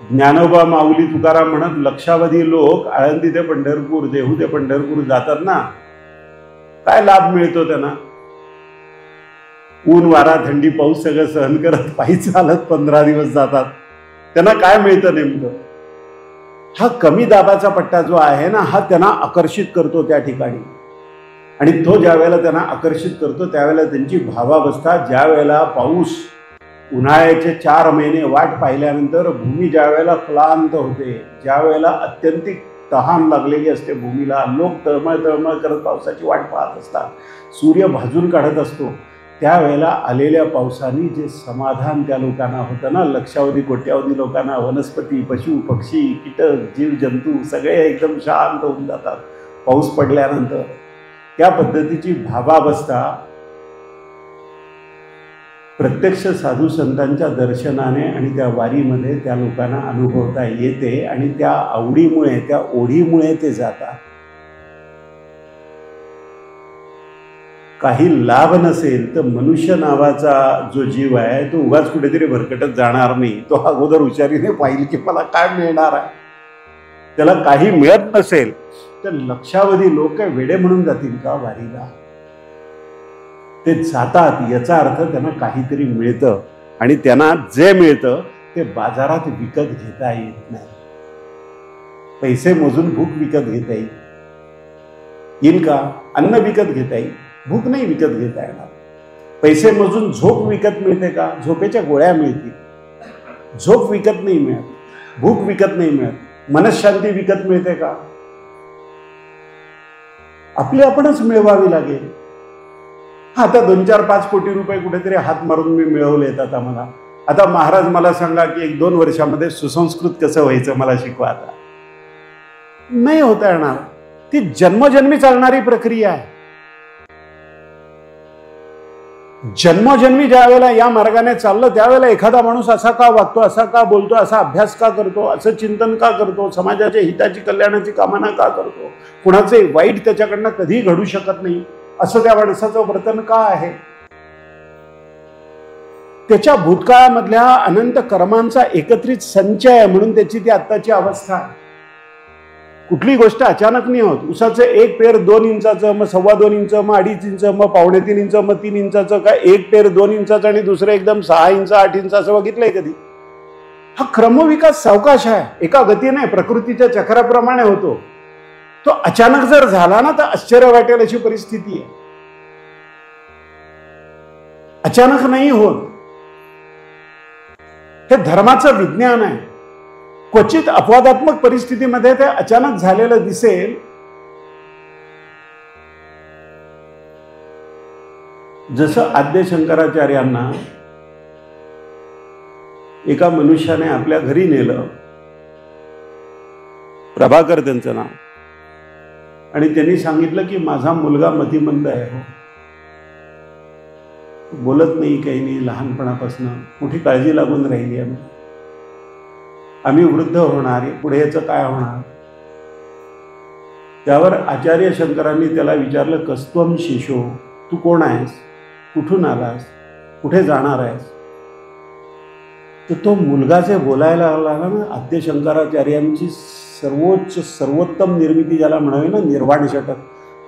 ज्ञानोबा, माऊली, तुकाराम म्हणत लक्षावधी लोक आळंदी ते पंढरपूर, देहू ते पंढरपूर जातात ना. काय लाभ मिळतो त्यांना? ऊन, वारा, थंडी, पाऊस सगळं सहन करत पायी चालत 15 दिवस जातात. त्यांना काय मिळतं नेमकं? हा कमी दाबाचा पट्टा जो आहे ना, हा त्यांना आकर्षित करतो त्या ठिकाणी. आणि तो ज्या वेळेला त्यांना आकर्षित करतो त्यावेळेला त्यांची भावावस्था, ज्या वेळेला पाऊस, उन्हाळ्याचे 4 महिने वाट पाहिल्यानंतर भूमी ज्या वेळेला क्लांत होते, ज्या वेळेला अत्यंतिक तहान लागलेली असते भूमीला, लोक तळमळ तळमळ करत पावसाची वाट पाहत असतात, सूर्य भाजून काढत असतो, त्यावेळेला आलेल्या पावसाने जे समाधान त्या लोकांना होतं ना, लक्षावधी कोट्यावधी लोकांना, वनस्पती, पशु, पक्षी, कीटक, जीव जंतू सगळे एकदम शांत होऊन जातात पाऊस पडल्यानंतर. त्या पद्धतीची भावावस्था प्रत्यक्ष साधू संतांच्या दर्शनाने आणि त्या वारीमध्ये त्या लोकांना अनुभवता येते आणि त्या आवडीमुळे, त्या ओढीमुळे ते जातात. काही लाभ नसेल तर मनुष्य नावाचा जो जीव आहे तो उगाच कुठेतरी भरकटत जाणार नाही. तो अगोदर हुशारीने पाहिजे की मला काय मिळणार आहे. त्याला काही मिळत नसेल तर लक्षावधी लोक काय वेडे म्हणून जातील का वारीला? ते जातात, याचा अर्थ त्यांना काहीतरी मिळतं आणि त्यांना जे मिळतं ते बाजारात विकत घेता येत नाही. पैसे मोजून भूक विकत घेता येईल का? अन्न विकत घेता येईल, भूक नाही विकत घेता येणार. पैसे मोजून झोप विकत मिळते का? झोपेच्या गोळ्या मिळतील. झोप विकत नाही मिळत, भूक विकत नाही मिळत, मनशांती विकत मिळते का? आपली आपणच मिळवावी लागेल. आता 2-4-5 कोटी रुपये कुठेतरी हात मारून मी मिळवले येतात आम्हाला. आता महाराज मला सांगा की 1-2 वर्षामध्ये सुसंस्कृत कसं व्हायचं मला शिकवा. आता नाही होता येणार. ती जन्मजन्मी चालणारी प्रक्रिया आहे. जन्मोजन्मी ज्या वेळेला या मार्गाने चाललं त्यावेळेला एखादा माणूस असा का वागतो, असा का बोलतो, असा अभ्यास का करतो, असं चिंतन का करतो, समाजाच्या हिताची कल्याणाची कामना का करतो, कुणाचे वाईट त्याच्याकडनं कधी घडू शकत नाही असं त्या माणसाचं वर्तन का आहे? त्याच्या भूतकाळामधल्या अनंत कर्मांचा एकत्रित संचय आहे म्हणून त्याची ती आत्ताची अवस्था आहे. कुठली गोष्ट अचानक नाही होत. उसाचं एक पेर 2 इंचाचं, मग 2.25 इंच, मग 2.5 इंच, मग 2.25 इंच, मग 3 इंचाचं, काय एक पेर 2 इंचाचं आणि दुसरं एकदम 6 इंच 8 इंच असं बघितलंय कधी? हा क्रमविकास सावकाश आहे, एका गतीने प्रकृतीच्या चक्राप्रमाणे होतो. तो अचानक जर झाला ना तर आश्चर्य वाटेल अशी परिस्थिती आहे. अचानक नाही होत. हे धर्माचं विज्ञान आहे. क्वचित अपवादात्मक परिस्थितीमध्ये ते अचानक झालेलं दिसेल. जसं आद्य शंकराचार्यांना एका मनुष्याने आपल्या घरी नेलं, प्रभाकर त्यांचं नाव, आणि त्यांनी सांगितलं की माझा मुलगा मतिमंद आहे, हो, बोलत नाही, काही नाही, लहानपणापासून मोठी काळजी लागून राहिली आहे, आम्ही वृद्ध होणार आहे, पुढे याचं काय होणार? त्यावर आचार्य शंकरांनी त्याला विचारलं, कस्त्वम शिशो, तू कोण आहेस, कुठून आलास, कुठे जाणार आहेस? तर तो मुलगा जे बोलायला लागला ना, आद्य शंकराचार्यांची सर्वोत्तम निर्मिती ज्याला म्हणावी ना, निर्वाण षटक,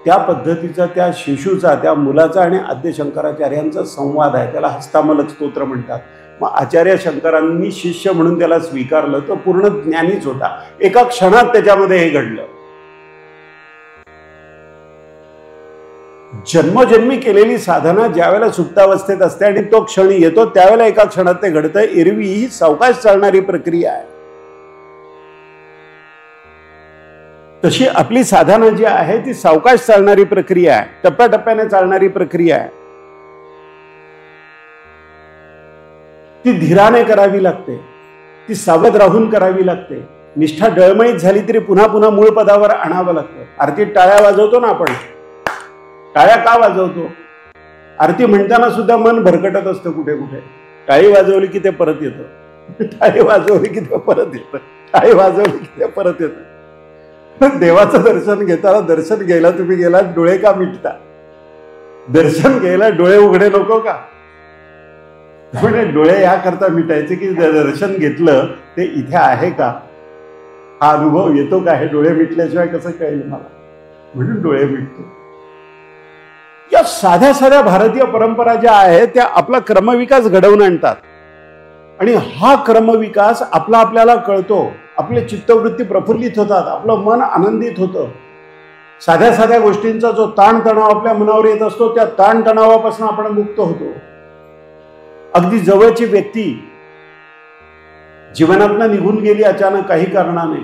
त्या पद्धतीचा त्या शिशूचा, त्या मुलाचा आणि आद्य शंकराचार्यांचा संवाद आहे. त्याला हस्तामलक स्तोत्र म्हणतात. मग आचार्य शंकरांनी शिष्य म्हणून त्याला स्वीकारलं. तो पूर्ण ज्ञानीच होता. एका क्षणात त्याच्यामध्ये हे घडलं. जन्मोजन्मी केलेली साधना ज्यावेळेला सुप्तावस्थेत असते आणि तो क्षण येतो त्यावेळेला एका क्षणात ते घडतं. एरवी ही सावकाश चालणारी प्रक्रिया आहे. तशी आपली साधना जी आहे ती सावकाश चालणारी प्रक्रिया आहे, टप्प्याटप्प्याने चालणारी प्रक्रिया आहे. ती धीराने करावी लागते, ती सावध राहून करावी लागते. निष्ठा डळमळीत झाली तरी पुन्हा पुन्हा मूळ पदावर आणावं लागतं. आरतीत टाळ्या वाजवतो ना आपण, टाळ्या का वाजवतो? आरती म्हणताना सुद्धा मन भरकटत असतं कुठे कुठे. टाळी वाजवली की ते परत येतं, टाळी वाजवली की ते परत येतं, टाळी वाजवली की ते परत येतं. पण देवाचं दर्शन घेताना, दर्शन घ्यायला तुम्ही गेला, डोळे का मिटता? दर्शन घ्यायला डोळे उघडे नको का? म्हणजे डोळे याकरता मिटायचे की दर्शन घेतलं ते इथे आहे का, हा अनुभव येतो का? हे डोळे मिटल्याशिवाय कसं कळेल मला? म्हणून डोळे मिटतो. या साध्या साध्या भारतीय परंपरा ज्या आहेत त्या आपला क्रमविकास घडवून आणतात. आणि हा क्रमविकास आपल्याला कळतो. आपले चित्तवृत्ती प्रफुल्लित होतात, आपलं मन आनंदित होतं. साध्या साध्या गोष्टींचा जो ताणतणाव आपल्या मनावर येत असतो त्या ताणतणावापासून आपण मुक्त होतो. अगदी जवळची व्यक्ती जीवनातनं निघून गेली अचानक काही कारणाने,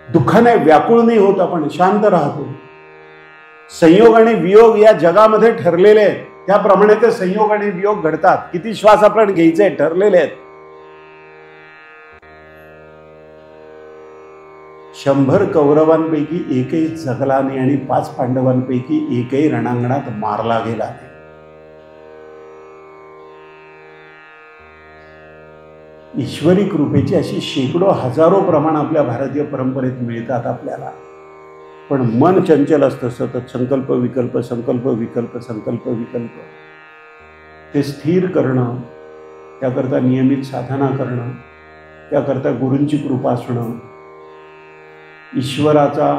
दुःखाने व्याकुळ नाही होत, आपण शांत राहतो. संयोग आणि वियोग या जगामध्ये ठरलेले आहेत, त्याप्रमाणे ते संयोग आणि वियोग घडतात. किती श्वास आपण घ्यायचे ठरलेले आहेत. 100 कौरवांपैकी एकही जगला नाही आणि 5 पांडवांपैकी एकही रणांगणात मारला गेला नाही. ईश्वरी कृपेची अशी शेकडो हजारो प्रमाण आपल्या भारतीय परंपरेत मिळतात आपल्याला. पण मन चंचल असतं सतत. संकल्प विकल्प, संकल्प विकल्प, संकल्प विकल्प. ते स्थिर करणं, त्याकरता नियमित साधना करणं, त्याकरता गुरूंची कृपा असणं, ईश्वराचा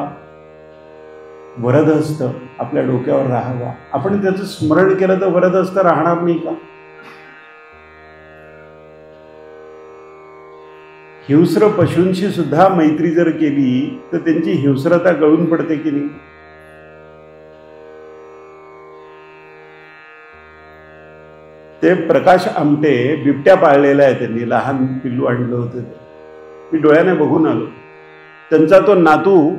वरदहस्त आपल्या डोक्यावर राहावा. आपण त्याचं स्मरण केलं तर वरदहस्त राहणार नाही का? हिंस्र पशूंशी सुद्धा मैत्री जर केली तर त्यांची हिंस्रता गळून पडते की नाही? ते प्रकाश आमटे बिबट्या पाळलेला आहे त्यांनी, लहान पिल्लू आणलं होतं ते, मी डोळ्याने बघून आलो. त्यांचा तो नातू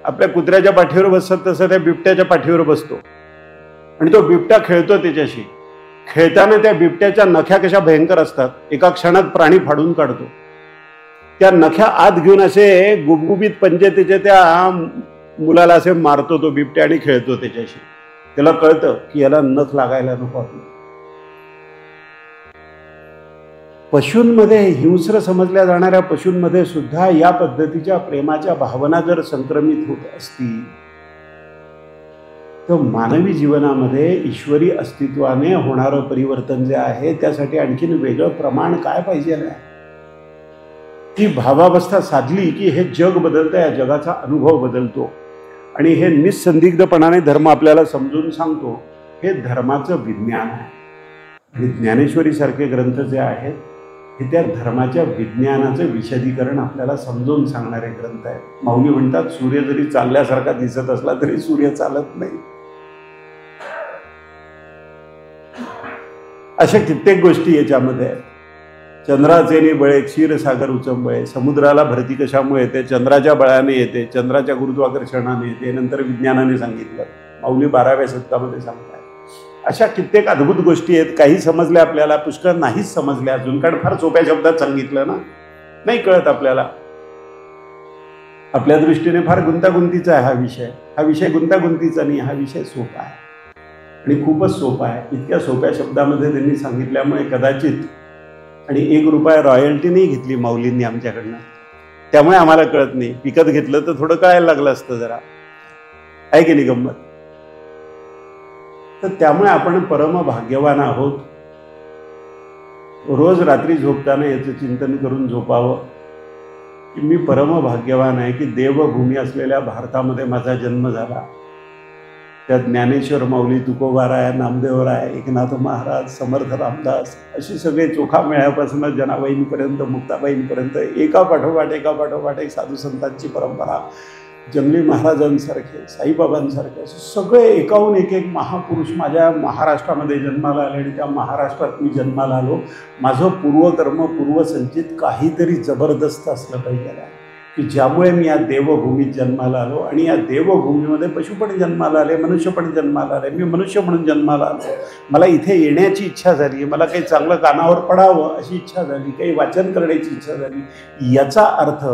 आपल्या कुत्र्याच्या पाठीवर बसत तसं त्या बिबट्याच्या पाठीवर बसतो आणि तो बिबट्या खेळतो त्याच्याशी. खेळताना त्या बिबट्याच्या नख्या कशा भयंकर असतात, एका क्षणात प्राणी फाडून काढतो. त्या नख्या आत घेऊन असे गुबगुबीत पंजे त्याच्या त्या मुलाला असे मारतो तो बिबट्या आणि खेळतो त्याच्याशी. त्याला कळतं की याला नख लागायला नको आपलं. पशूंमध्ये, हिंस्र समजल्या जाणाऱ्या पशूंमध्ये सुद्धा या पद्धतीच्या प्रेमाच्या भावना जर संक्रमित होत असतील तर मानवी जीवनामध्ये ईश्वरी अस्तित्वाने होणारं परिवर्तन जे आहे त्यासाठी आणखीन वेगळं प्रमाण काय पाहिजे आहे. ती भावावस्था साधली की हे जग बदलतं, या जगाचा अनुभव बदलतो. आणि हे निसंदिग्धपणाने धर्म आपल्याला समजून सांगतो. हे धर्माचं विज्ञान आहे. आणि ज्ञानेश्वरी सारखे ग्रंथ जे आहेत हे त्या धर्माच्या विज्ञानाचं विशदीकरण आपल्याला समजून सांगणारे ग्रंथ आहेत. माऊली म्हणतात सूर्य जरी चालल्यासारखा दिसत असला तरी सूर्य चालत नाही. अशा कित्येक गोष्टी याच्यामध्ये आहेत. चंद्राचे बळे क्षीरसागर उचंबळे, समुद्राला भरती कशामुळे येते? चंद्राच्या बळाने येते, चंद्राच्या गुरुत्वाकर्षणाने येते. नंतर विज्ञानाने सांगितलं, माऊली 12व्या शतकामध्ये सांगतात. अशा कित्येक अद्भुत गोष्टी आहेत. काही समजल्या आपल्याला, पुष्कळ नाहीच समजल्या अजून, कारण फार सोप्या शब्दात सांगितलं ना, नाही कळत आपल्याला. आपल्या दृष्टीने फार गुंतागुंतीचा आहे हा विषय. हा विषय गुंतागुंतीचा नाही, हा विषय सोपा आहे आणि खूपच सोपा आहे. इतक्या सोप्या शब्दामध्ये त्यांनी सांगितल्यामुळे कदाचित, आणि 1 रुपया रॉयल्टी नाही घेतली माऊलींनी आमच्याकडनं, त्यामुळे आम्हाला कळत नाही. विकत घेतलं तर थोडं कळायला लागलं असतं जरा, आहे की नाही गंमत. तर त्यामुळे आपण परम भाग्यवान आहोत. रोज रात्री झोपताना याचं चिंतन करून झोपावं की मी परम भाग्यवान आहे की देवभूमी असलेल्या भारतामध्ये माझा जन्म झाला. त्यात ज्ञानेश्वर माऊली, तुकोबाराय, नामदेवराय, एकनाथ महाराज, समर्थ रामदास अशी सगळे चोखा मेळ्यापासून जनाबाईंपर्यंत, मुक्ताबाईंपर्यंत एका पाठोपाठ एक साधू संतांची परंपरा, जंगली महाराजांसारखे, साईबाबांसारखे असे सगळे एकाहून एक महापुरुष माझ्या महाराष्ट्रामध्ये जन्माला आले. आणि त्या महाराष्ट्रात मी जन्माला आलो. माझं पूर्वकर्म, पूर्वसंचित काहीतरी जबरदस्त असलं पाहिजे की ज्यामुळे मी या देवभूमीत जन्माला आलो. आणि या देवभूमीमध्ये पशु पण जन्माला आले, मनुष्य पण जन्माला आले. मी मनुष्य म्हणून जन्माला आलो. मला इथे येण्याची इच्छा झाली, मला काही चांगलं कानावर पडावं अशी इच्छा झाली, काही वाचन करण्याची इच्छा झाली. याचा अर्थ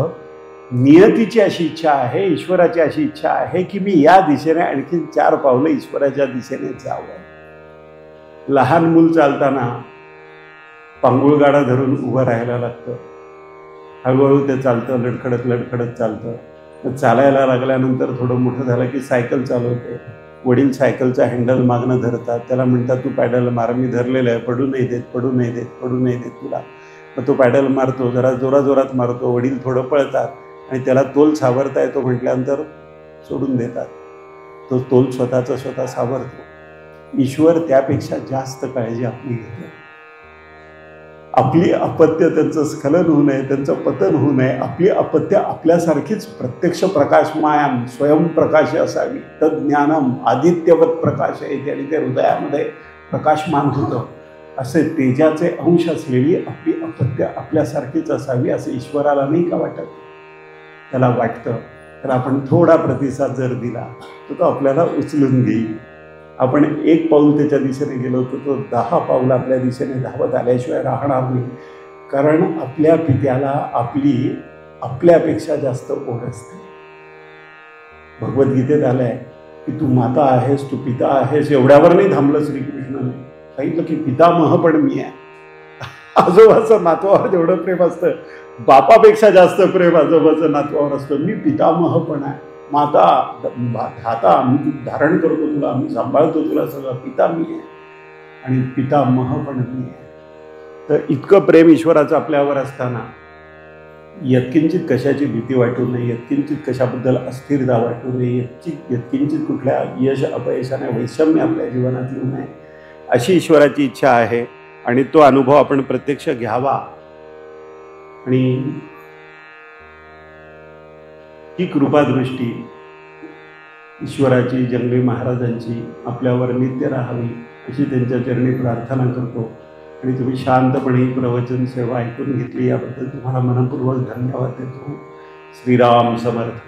नियतीची अशी इच्छा आहे, ईश्वराची अशी इच्छा आहे की मी या दिशेने आणखी 4 पावलं ईश्वराच्या दिशेने जावं. लहान मूल चालताना पांगुळगाडा धरून उभं राहायला लागतं. हळूहळू ते चालतं, लडखडत चालतं. चालायला लागल्यानंतर थोडं मोठं झालं की सायकल चालवते. वडील सायकलचा हँडल मागणं धरतात. त्याला म्हणतात तू पॅडल मार. मी धरलेलं आहे, पडू नाही देत तुला. मग तो पॅडल मारतो, जरा जोरात मारतो. वडील थोडं पळतात आणि त्याला तोल सावरता येतो म्हटल्यानंतर सोडून देतात. तो तोल स्वतः सावरतो. ईश्वर त्यापेक्षा जास्त काळजी आपली घेतो. आपली अपत्य त्यांचं स्खलन होऊ नये, त्यांचं पतन होऊ नये. आपली अपत्य आपल्यासारखीच प्रत्यक्ष प्रकाशमायम स्वयंप्रकाश असावी. तज्ज्ञानम आदित्यवत प्रकाश येते आणि ते हृदयामध्ये प्रकाशमान होतं. असे तेजाचे अंश असलेली आपली अपत्य आपल्यासारखीच असावी असं ईश्वराला नाही का वाटत? त्याला वाटतं. तर आपण थोडा प्रतिसाद जर दिला तर तो आपल्याला उचलून घेईल. आपण 1 पाऊल त्याच्या दिशेने गेलो तर तो 10 पाऊल आपल्या दिशेने धावत आल्याशिवाय राहणार नाही. कारण आपल्या पित्याला आपल्यापेक्षा जास्त ओढ असते. भगवद्गीतेत आलंय की तू माता आहेस, तू पिता आहेस. एवढ्यावर नाही थांबलं श्रीकृष्णाने. सांगितलं की पितामह पण मी आहे. आजोबाचं नातवावर जेवढं प्रेम असतं, बापापेक्षा जास्त प्रेम आजोबाचं नातवावर असतं. मी पितामह पण आहे. माता, धाता, मी धारण करतो तुला, मी सांभाळतो तुला सगळं. पिता मी आहे आणि पितामह पण मी आहे. तर इतकं प्रेम ईश्वराचं आपल्यावर असताना यत्किंचित कशाची भीती वाटू नये, यत्किंचित कशाबद्दल अस्थिरता वाटू नये, यत्किंचित कुठल्या यश अपयशाने वैषम्य आपल्या जीवनात येऊ नये अशी ईश्वराची इच्छा आहे. आणि तो अनुभव आपण प्रत्यक्ष घ्यावा. आणि ही कृपादृष्टी ईश्वराची, जंगली महाराजांची आपल्यावर नित्य राहावी अशी त्यांच्या चरणी प्रार्थना करतो. आणि तुम्ही शांतपणे ही प्रवचन सेवा ऐकून घेतली याबद्दल तुम्हाला मनपूर्वक धन्यवाद देतो. श्रीराम समर्थ.